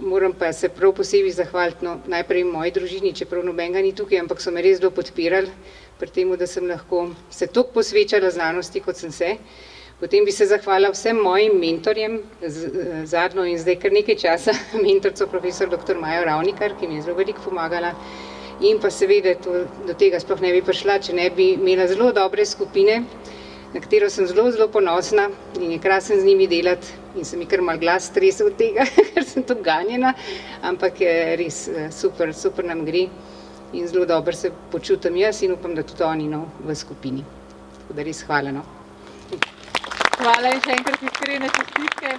Moram pa se prav posebej zahvaliti najprej moji družini, čeprav nobenega ni tukaj, ampak so me res zelo podpirali pri temu, da sem lahko se toliko posvečala znanosti, kot sem se. Potem bi se zahvala vsem mojim mentorjem, zadnjo in zdaj kar nekaj časa mentorco profesor dr. Majo Ravnikar, ki mi je zelo veliko pomagala. In pa seveda do tega sploh ne bi prišla, če ne bi imela zelo dobre skupine, na katero sem zelo, zelo ponosna in je krasno z njimi delati. In se mi kar malo glas stresel od tega, ker sem tu ganjena, ampak je res super, super nam gre. In zelo dobro se počutim jaz in upam, da tudi oni v skupini. Tako da res hvala. Hvala in še enkrat iskrene čestitke.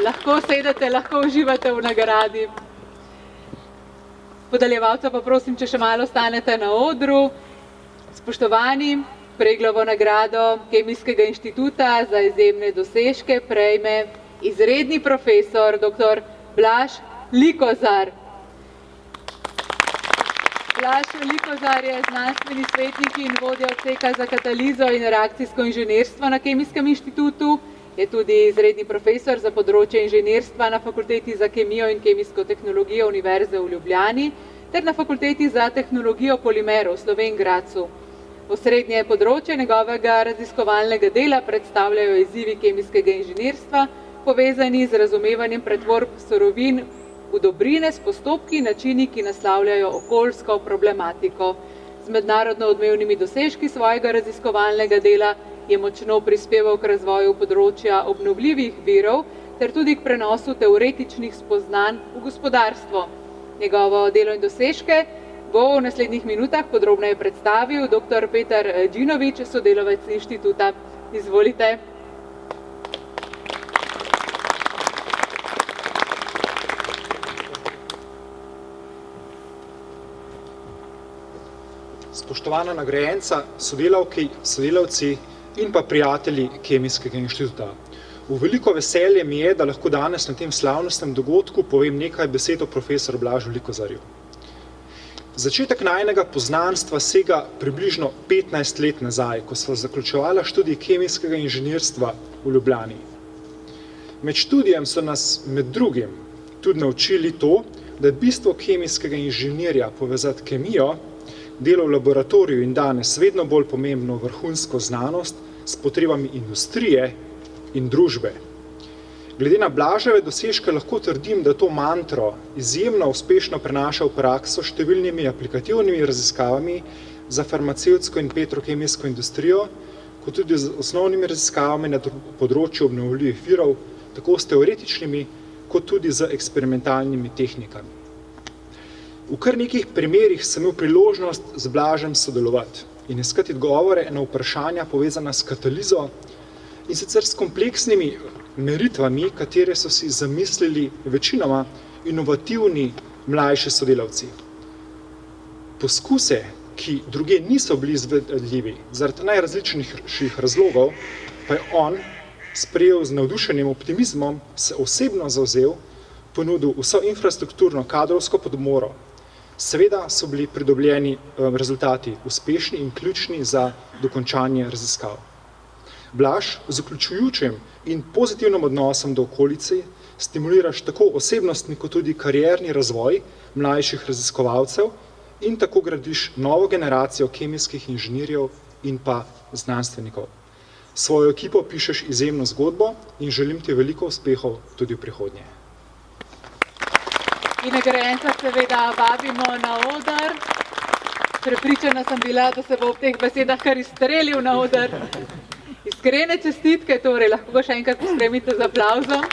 Lahko sedete, lahko uživate v nagradi. Podeljevalca pa prosim, če še malo ostanete na odru. Spoštovani, Preglovo nagrado Kemijskega inštituta za izjemne dosežke prejme izredni profesor dr. Blaž Likozar. Blaž Likozar je znanstveni svetnik in vodja odseka za katalizo in reakcijsko inženirstvo na Kemijskem inštitutu, Je tudi izredni profesor za področje inženirstva na Fakulteti za kemijo in kemijsko tehnologijo Univerze v Ljubljani ter na Fakulteti za tehnologijo polimerov v Slovenj Gradcu. Osrednje področje njegovega raziskovalnega dela predstavljajo izzivi kemijskega inženirstva, povezani z razumevanjem pretvorb surovin v dobrine s postopki in načini, ki naslavljajo okoljsko problematiko. Z mednarodno odmevnimi dosežki svojega raziskovalnega dela je močno prispeval k razvoju področja obnovljivih virov ter tudi k prenosu teoretičnih spoznanj v gospodarstvo. Njegovo delo in dosežke bo v naslednjih minutah podrobneje predstavil dr. Petar Đinović, sodelavec inštituta. Izvolite. Spoštovana nagrajenca, sodelavki, sodelavci in pa prijatelji Kemijskega inštituta. V veliko veselje mi je, da lahko danes na tem slavnostnem dogodku povem nekaj besed o profesoru Blažu Likozarju. Začetek najinega poznanstva sega približno 15 let nazaj, ko sva zaključevala študij kemijskega inženirstva v Ljubljani. Med študijem so nas med drugim tudi naučili to, da je bistvo kemijskega inženirja povezati kemijo, delo v laboratoriju in danes vedno bolj pomembno vrhunsko znanost s potrebami industrije in družbe. Glede na Blaževe dosežke lahko trdim, da to mantro izjemno uspešno prenaša v prakso številnimi aplikativnimi raziskavami za farmacevtsko in petrokemijsko industrijo, kot tudi z osnovnimi raziskavami na področju obnovljivih virov, tako s teoretičnimi, kot tudi z eksperimentalnimi tehnikami. V kar nekih primerih sem imel priložnost z Blažem sodelovati in iskati odgovore na vprašanja povezana s katalizo in sicer s kompleksnimi meritvami, katere so si zamislili večinoma inovativni mlajši sodelavci. Poskuse, ki druge niso bili izvedljivi zaradi najrazličnejših razlogov, pa je on sprejel z navdušenim optimizmom, se osebno zavzel, ponudil vso infrastrukturno kadrovsko podporo. Seveda so bili pridobljeni rezultati uspešni in ključni za dokončanje raziskav. Blaž z vključujočim in pozitivnim odnosom do okolice stimuliraš tako osebnostni kot tudi karierni razvoj mlajših raziskovalcev in tako gradiš novo generacijo kemijskih inženirjev in pa znanstvenikov. Svojo ekipo pišeš izjemno zgodbo in želim ti veliko uspehov tudi v prihodnje. In nagrajenca seveda vabimo na oder. Prepričana sem bila, da se bo ob teh besedah kar izstrelil na oder. Iskrene čestitke, torej lahko ga še enkrat pospremite z aplavzom.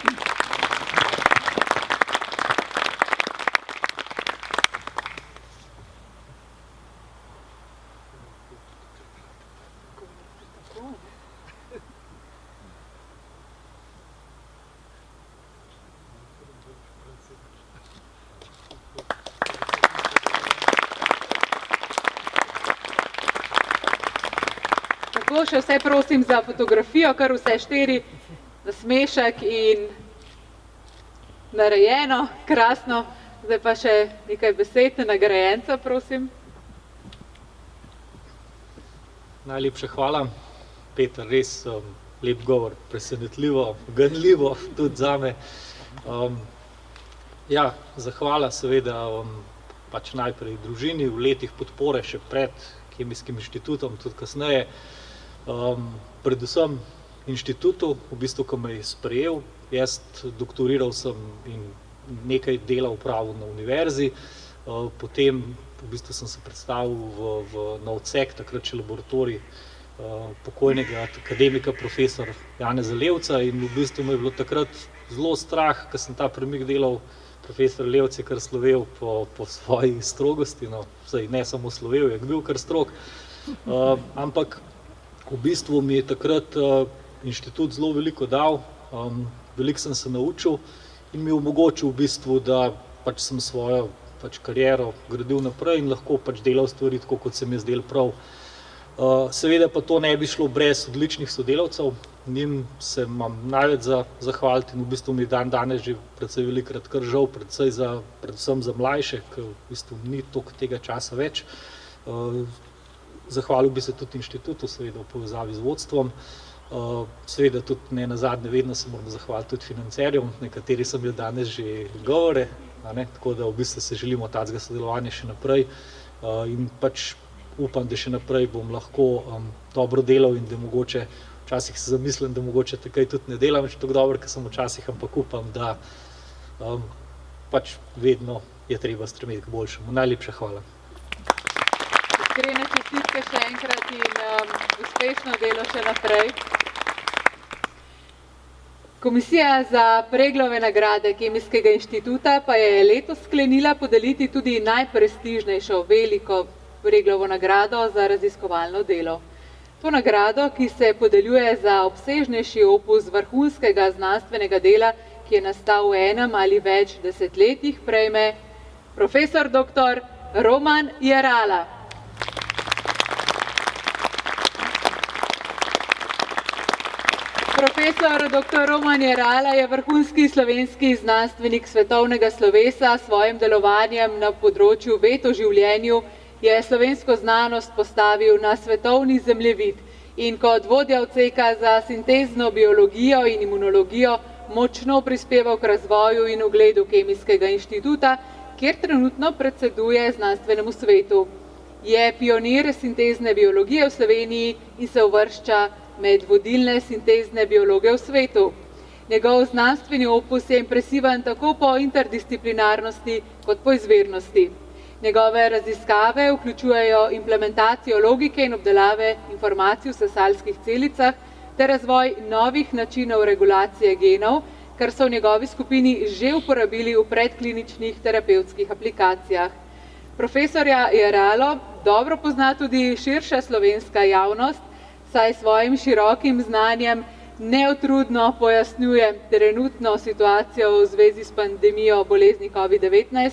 Še vse prosim za fotografijo, kar vse 4, nasmešek in narejeno, krasno. Zdaj pa še nekaj besed nagrajenca, prosim. Najlepša hvala, Peter, res lep govor, presenetljivo, ganljivo tudi zame. Ja, zahvala seveda pač najprej družini v letih podpore še pred Kemijskim inštitutom, tudi kasneje. Predvsem inštitutu, v bistvu, ko me je sprejel, jaz doktoriral sem in nekaj dela opravil na univerzi, potem v bistvu sem se predstavil na odsek, takrat še laboratorij pokojnega akademika profesor Janeza Levca in v bistvu me je bilo takrat zelo strah, ker sem ta premik delal, profesor Levc je kar slovel po svoji strogosti, no, vsaj ne samo slovel, je bil kar strog, ampak v bistvu mi je takrat inštitut zelo veliko dal, veliko sem se naučil in mi je omogočil v bistvu, da pač sem svojo kariero gradil naprej in lahko pač delal stvari tako, kot se mi je zdelo prav. Seveda pa to ne bi šlo brez odličnih sodelavcev, njim se imam največ za zahvaliti in v bistvu mi je danes že precej velikokrat kar žal, predvsem za mlajše, ker v bistvu ni toliko tega časa več. Zahvalil bi se tudi inštitutu, seveda v povezavi z vodstvom. Seveda tudi ne nazadnje, vedno se moramo zahvaliti tudi financerjem, nekateri so imeli danes že govore, tako da v bistvu se želimo takega sodelovanja še naprej in pač upam, da še naprej bom lahko dobro delal in da mogoče, včasih se zamislim, da mogoče takaj tudi ne delam več tako dobro, ker sem včasih, ampak upam, da pač vedno je treba stremeti k boljšemu. Najlepša hvala. Iskrene čestitke še enkrat in uspešno delo še naprej. Komisija za Preglove nagrade Kemijskega inštituta pa je letos sklenila podeliti tudi najprestižnejšo veliko Preglovo nagrado za raziskovalno delo. To nagrado, ki se podeljuje za obsežnejši opus vrhunskega znanstvenega dela, ki je nastal v enem ali več desetletjih, prejme profesor dr. Roman Jerala. Profesor dr. Roman Jerala je vrhunski slovenski znanstvenik svetovnega slovesa, s svojim delovanjem na področju ved o življenju je slovensko znanost postavil na svetovni zemljevid in kot vodja odseka za sintezno biologijo in imunologijo močno prispeval k razvoju in ugledu Kemijskega inštituta, kjer trenutno predseduje znanstvenemu svetu. Je pionir sintezne biologije v Sloveniji in se uvršča med vodilne sintezne biologe v svetu. Njegov znanstveni opus je impresiven tako po interdisciplinarnosti kot po izvirnosti. Njegove raziskave vključujejo implementacijo logike in obdelave informacij v sesalskih celicah ter razvoj novih načinov regulacije genov, kar so v njegovi skupini že uporabili v predkliničnih terapevtskih aplikacijah. Profesorja Jeralo dobro pozna tudi širša slovenska javnost, saj svojim širokim znanjem neutrudno pojasnjuje trenutno situacijo v zvezi s pandemijo bolezni COVID-19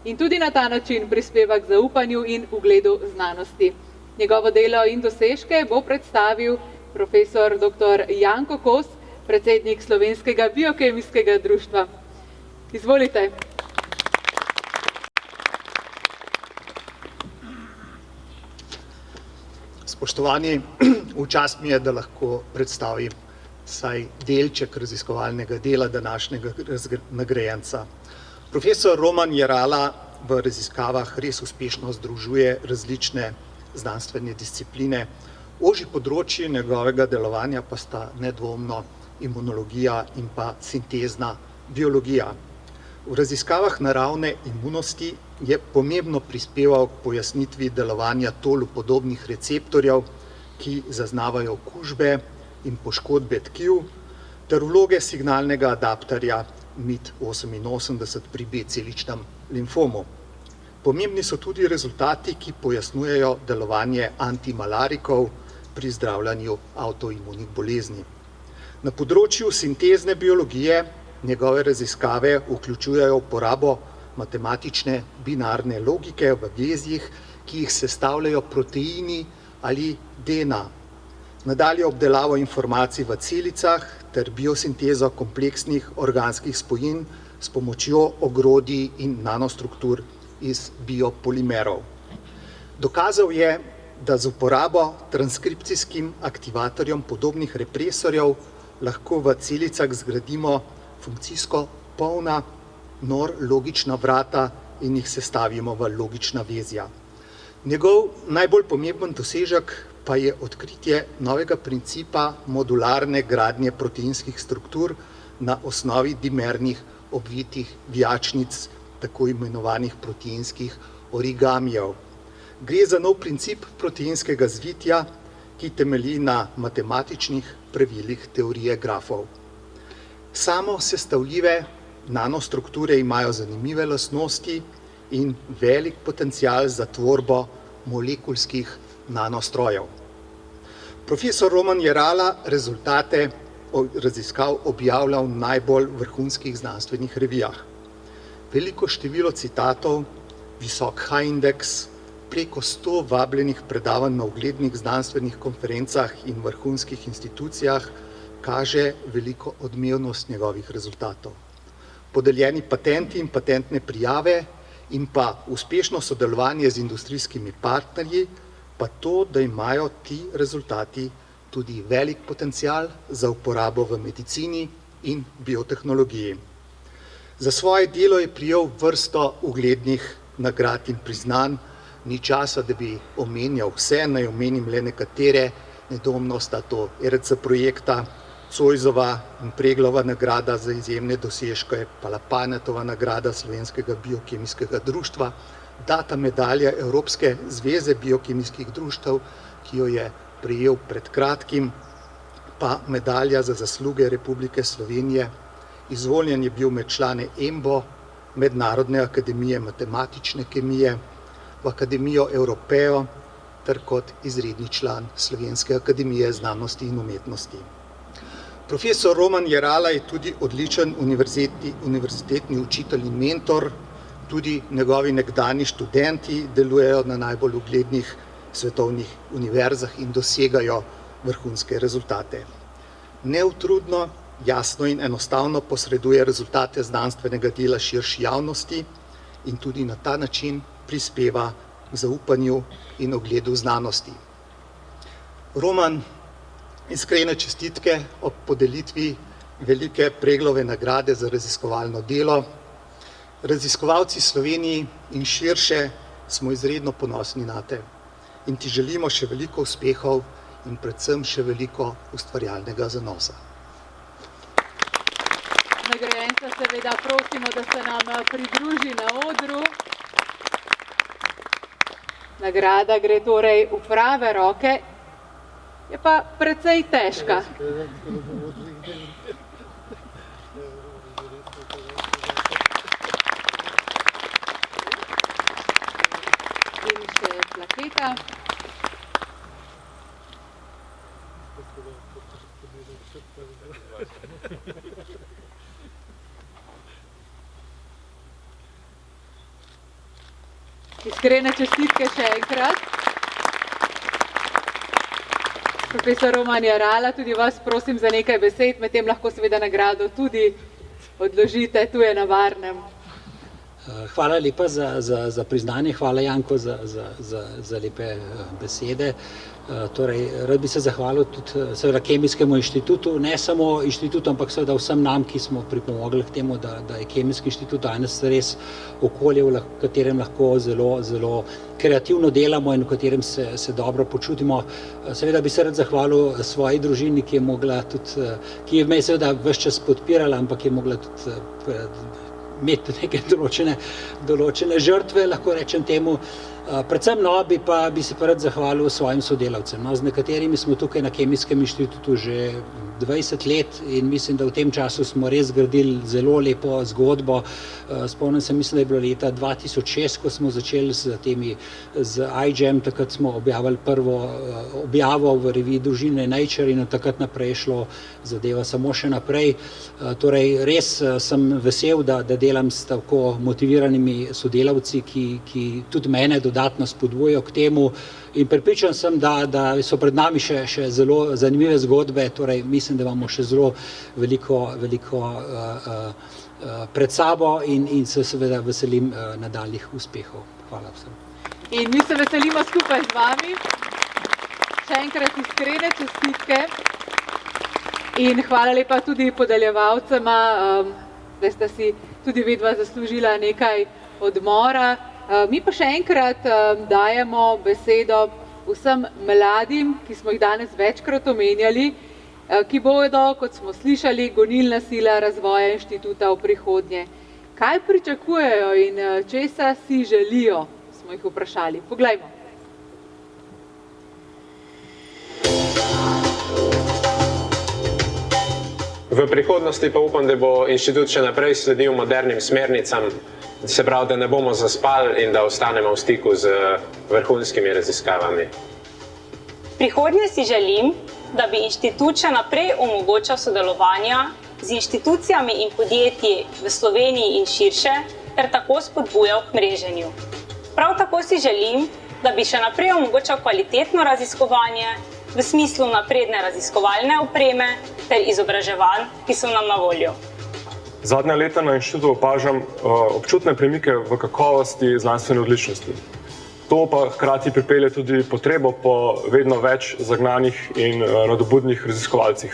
in tudi na ta način prispeva k zaupanju in ugledu znanosti. Njegovo delo in dosežke bo predstavil profesor dr. Janko Kos, predsednik Slovenskega biokemijskega društva. Izvolite. Spoštovani, v čast mi je, da lahko predstavim vsaj delček raziskovalnega dela današnjega nagrajenca. Profesor Roman Jerala v raziskavah res uspešno združuje različne znanstvene discipline. Ožji področji njegovega delovanja pa sta nedvomno imunologija in pa sintezna biologija. V raziskavah naravne imunosti je pomembno prispeval k pojasnitvi delovanja tolupodobnih receptorjev, ki zaznavajo okužbe in poškodbe tkiv, ter vloge signalnega adapterja MIT-88 pri B-celičnem limfomu. Pomembni so tudi rezultati, ki pojasnjujejo delovanje antimalarikov pri zdravljanju avtoimunih bolezni. Na področju sintezne biologije njegove raziskave vključujejo uporabo matematične binarne logike v vezjih, ki jih sestavljajo proteini ali DNA. Nadalje obdelavo informacij v celicah ter biosintezo kompleksnih organskih spojin s pomočjo ogrodij in nanostruktur iz biopolimerov. Dokazal je, da z uporabo transkripcijskim aktivatorjem podobnih represorjev lahko v celicah zgradimo funkcijsko polna NOR logična vrata in jih sestavimo v logična vezja. Njegov najbolj pomemben dosežek pa je odkritje novega principa modularne gradnje proteinskih struktur na osnovi dimernih obvitih vijačnic, tako imenovanih proteinskih origamijev. Gre za nov princip proteinskega zvitja, ki temelji na matematičnih pravilih teorije grafov. Samo sestavljive nanostrukture imajo zanimive lastnosti in velik potencial za tvorbo molekulskih nanostrojev. Profesor Roman Jerala rezultate raziskav objavlja v najbolj vrhunskih znanstvenih revijah. Veliko število citatov, visok H-indeks, preko 100 vabljenih predavanj na uglednih znanstvenih konferencah in vrhunskih institucijah kaže veliko odmevnost njegovih rezultatov. Podeljeni patenti in patentne prijave in pa uspešno sodelovanje z industrijskimi partnerji, pa to, da imajo ti rezultati tudi velik potencial za uporabo v medicini in biotehnologiji. Za svoje delo je prijel vrsto uglednih nagrad in priznanj, ni časa, da bi omenjal vse, naj omenim le nekatere, nedvomno sta to ERC projekta, Zoisova in Preglova nagrada za izjemne dosežke, pa Lapajnetova nagrada Slovenskega biokemijskega društva, data medalja Evropske zveze biokemijskih društev, ki jo je prejel pred kratkim, pa medalja za zasluge Republike Slovenije. Izvoljen je bil med člane EMBO, Mednarodne akademije matematične kemije, v Akademijo Europeo ter kot izredni član Slovenske akademije znanosti in umetnosti. Profesor Roman Jerala je tudi odličen univerzitetni učitelj in mentor, tudi njegovi nekdanji študenti delujejo na najbolj uglednih svetovnih univerzah in dosegajo vrhunske rezultate. Neutrudno, jasno in enostavno posreduje rezultate znanstvenega dela širši javnosti in tudi na ta način prispeva k zaupanju in ugledu znanosti. Roman, iskrene čestitke ob podelitvi velike Preglove nagrade za raziskovalno delo. Raziskovalci Sloveniji in širše smo izredno ponosni nate in ti želimo še veliko uspehov in predvsem še veliko ustvarjalnega zanosa. Nagrajenca seveda prosimo, da se nam pridruži na odru. Nagrada gre torej v prave roke, je pa precej težka. In še plaketa. Iskrene čestitke še enkrat. Profesor Roman Jerala, tudi vas prosim za nekaj besed, medtem lahko seveda nagrado tudi odložite, tu je na varnem. Hvala lepa za priznanje, hvala Janko za lepe besede. Torej, rad bi se zahvalil tudi seveda Kemijskemu inštitutu, ne samo inštitutu, ampak seveda vsem nam, ki smo pripomogli k temu, da je Kemijski inštitut danes res okolje, v katerem lahko zelo kreativno delamo in v katerem se dobro počutimo. Seveda bi se rad zahvalil svoji družini, ki je me seveda ves čas podpirala, ampak je mogla tudi imeti neke določene žrtve, lahko rečem temu. Predvsem bi se pa rad zahvalil svojim sodelavcem. Z nekaterimi smo tukaj na Kemijskem inštitutu že 20 let in mislim, da v tem času smo res zgradili zelo lepo zgodbo. Spomnim se, mislim, da je bilo leta 2006, ko smo začeli z iGEM, takrat smo objavili prvo objavo v reviji Družine Nature in od takrat naprej šlo zadeva samo še naprej. Torej, res sem vesel, da delam s tako motiviranimi sodelavci, ki tudi mene dodatno spodbujajo k temu in prepričan sem, da so pred nami še zelo zanimive zgodbe, torej mislim, da imamo še zelo veliko pred sabo in se seveda veselim nadaljnjih uspehov. Hvala vsem. In mi se veselimo skupaj z vami. Še enkrat iskrene čestitke in hvala lepa tudi podeljevalcema, da sta si tudi vidva zaslužila nekaj odmora. Mi pa še enkrat dajemo besedo vsem mladim, ki smo jih danes večkrat omenjali, ki bodo, kot smo slišali, gonilna sila razvoja inštituta v prihodnje. Kaj pričakujejo in česa si želijo, smo jih vprašali. Poglejmo. V prihodnosti pa upam, da bo inštitut še naprej sledil modernim smernicam, se pravi, da ne bomo zaspali in da ostanemo v stiku z vrhunskimi raziskavami. Prihodnje si želim, da bi inštitut še naprej omogočal sodelovanja z inštitucijami in podjetji v Sloveniji in širše ter tako spodbujal k mreženju. Prav tako si želim, da bi še naprej omogočal kvalitetno raziskovanje v smislu napredne raziskovalne opreme ter izobraževanj, ki so nam na voljo. Zadnja leta na inštitutu opažam občutne premike v kakovosti znanstvene odličnosti. To pa hkrati pripelje tudi potrebo po vedno več zagnanih in nadobudnih raziskovalcih.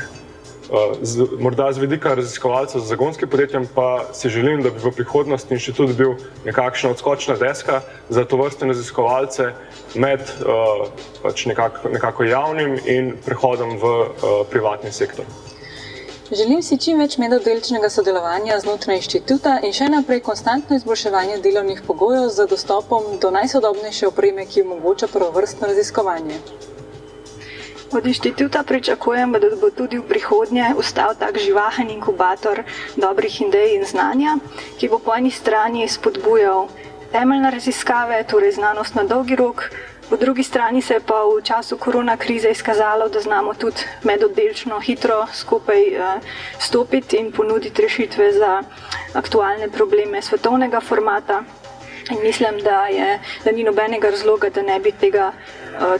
Morda z vidika raziskovalcev z zagonskim podjetjem pa si želim, da bi v prihodnosti inštitut bil nekakšna odskočna deska za tovrstne raziskovalce med nekako javnim in prehodom v privatni sektor. Želim si čim več medoddelčnega sodelovanja znotraj inštituta in še naprej konstantno izboljševanje delovnih pogojev z dostopom do najsodobnejše opreme, ki omogoča prvovrstno raziskovanje. Od inštituta pričakujemo, da bo tudi v prihodnje ostal tak živahen inkubator dobrih idej in znanja, ki bo po eni strani spodbujal temeljne raziskave, torej znanost na dolgi rok, po drugi strani se je pa v času korona krize izkazalo, da znamo tudi medoddelčno hitro skupaj stopiti in ponuditi rešitve za aktualne probleme svetovnega formata. In mislim, da ni nobenega razloga, da ne bi tega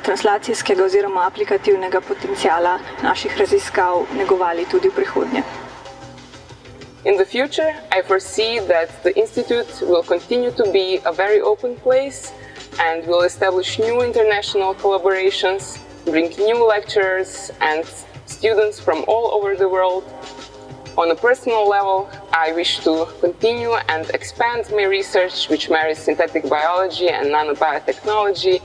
translacijskega oziroma aplikativnega potenciala naših raziskav negovali tudi v prihodnje. In the future, I foresee that the Institute will continue to be a very open place and will establish new international collaborations, bring new lecturers and students from all over the world. On a personal level, I wish to continue and expand my research, which marries synthetic biology and nanobiotechnology,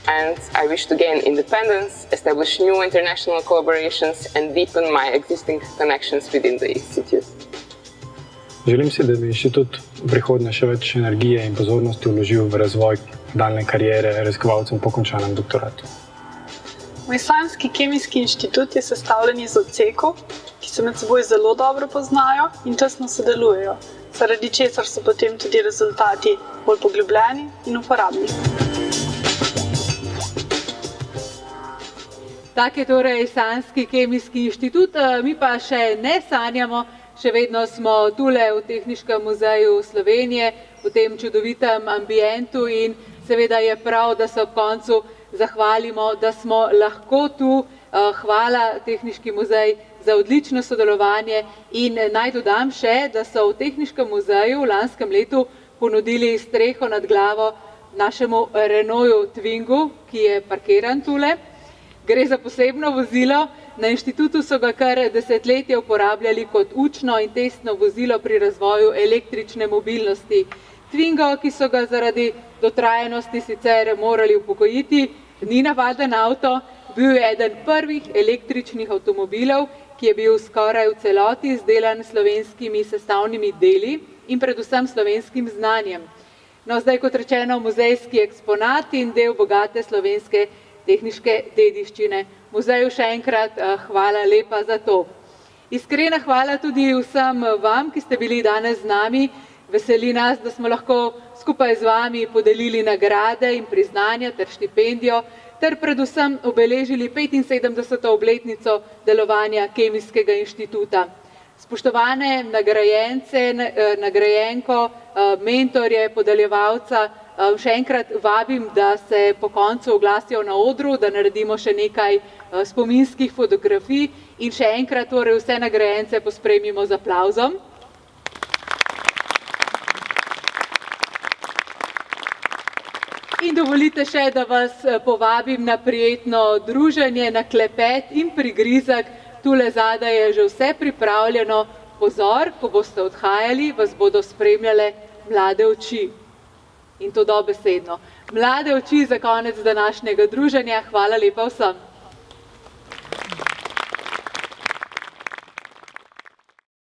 and I wish to gain independence, establish new international collaborations and deepen my existing connections within the Institute. Želim si, da bi inštitut v prihodnje še več energije in pozornosti vložil v razvoj daljne kariere raziskovalcev po končanem doktoratu. Moj Slovenski kemijski inštitut je sestavljen iz odsekov, ki se med seboj zelo dobro poznajo in tesno sodelujejo, zaradi česar so potem tudi rezultati bolj poglobljeni in uporabni. Tak je torej Slovenski kemijski inštitut, mi pa še ne sanjamo, še vedno smo tule v Tehniškem muzeju Slovenije, v tem čudovitem ambientu in seveda je prav, da se ob koncu zahvalimo, da smo lahko tu. Hvala Tehniški muzej za odlično sodelovanje in naj dodam še, da so v Tehniškem muzeju v lanskem letu ponudili streho nad glavo našemu Renaultu Twingu, ki je parkiran tule. Gre za posebno vozilo, na inštitutu so ga kar desetletje uporabljali kot učno in testno vozilo pri razvoju električne mobilnosti. Twingo, ki so ga zaradi dotrajanosti sicer morali upokojiti, ni navaden avto, bil je eden prvih električnih avtomobilov, ki je bil skoraj v celoti izdelan s slovenskimi sestavnimi deli in predvsem slovenskim znanjem. No, zdaj kot rečeno muzejski eksponat in del bogate slovenske tehniške dediščine. Muzeju še enkrat hvala lepa za to. Iskrena hvala tudi vsem vam, ki ste bili danes z nami. Veseli nas, da smo lahko skupaj z vami podelili nagrade in priznanja ter štipendijo, ter predvsem obeležili 75. obletnico delovanja Kemijskega inštituta. Spoštovane nagrajence, nagrajenko, mentorje, podeljevalca, še enkrat vabim, da se po koncu oglasijo na odru, da naredimo še nekaj spominskih fotografij in še enkrat torej vse nagrajence pospremimo z aplavzom. In dovolite še, da vas povabim na prijetno druženje, na klepet in prigrizek. Tule zadaj je že vse pripravljeno. Pozor, ko boste odhajali, vas bodo spremljale mlade oči. In to dobesedno. Mlade oči za konec današnjega druženja. Hvala lepa vsem.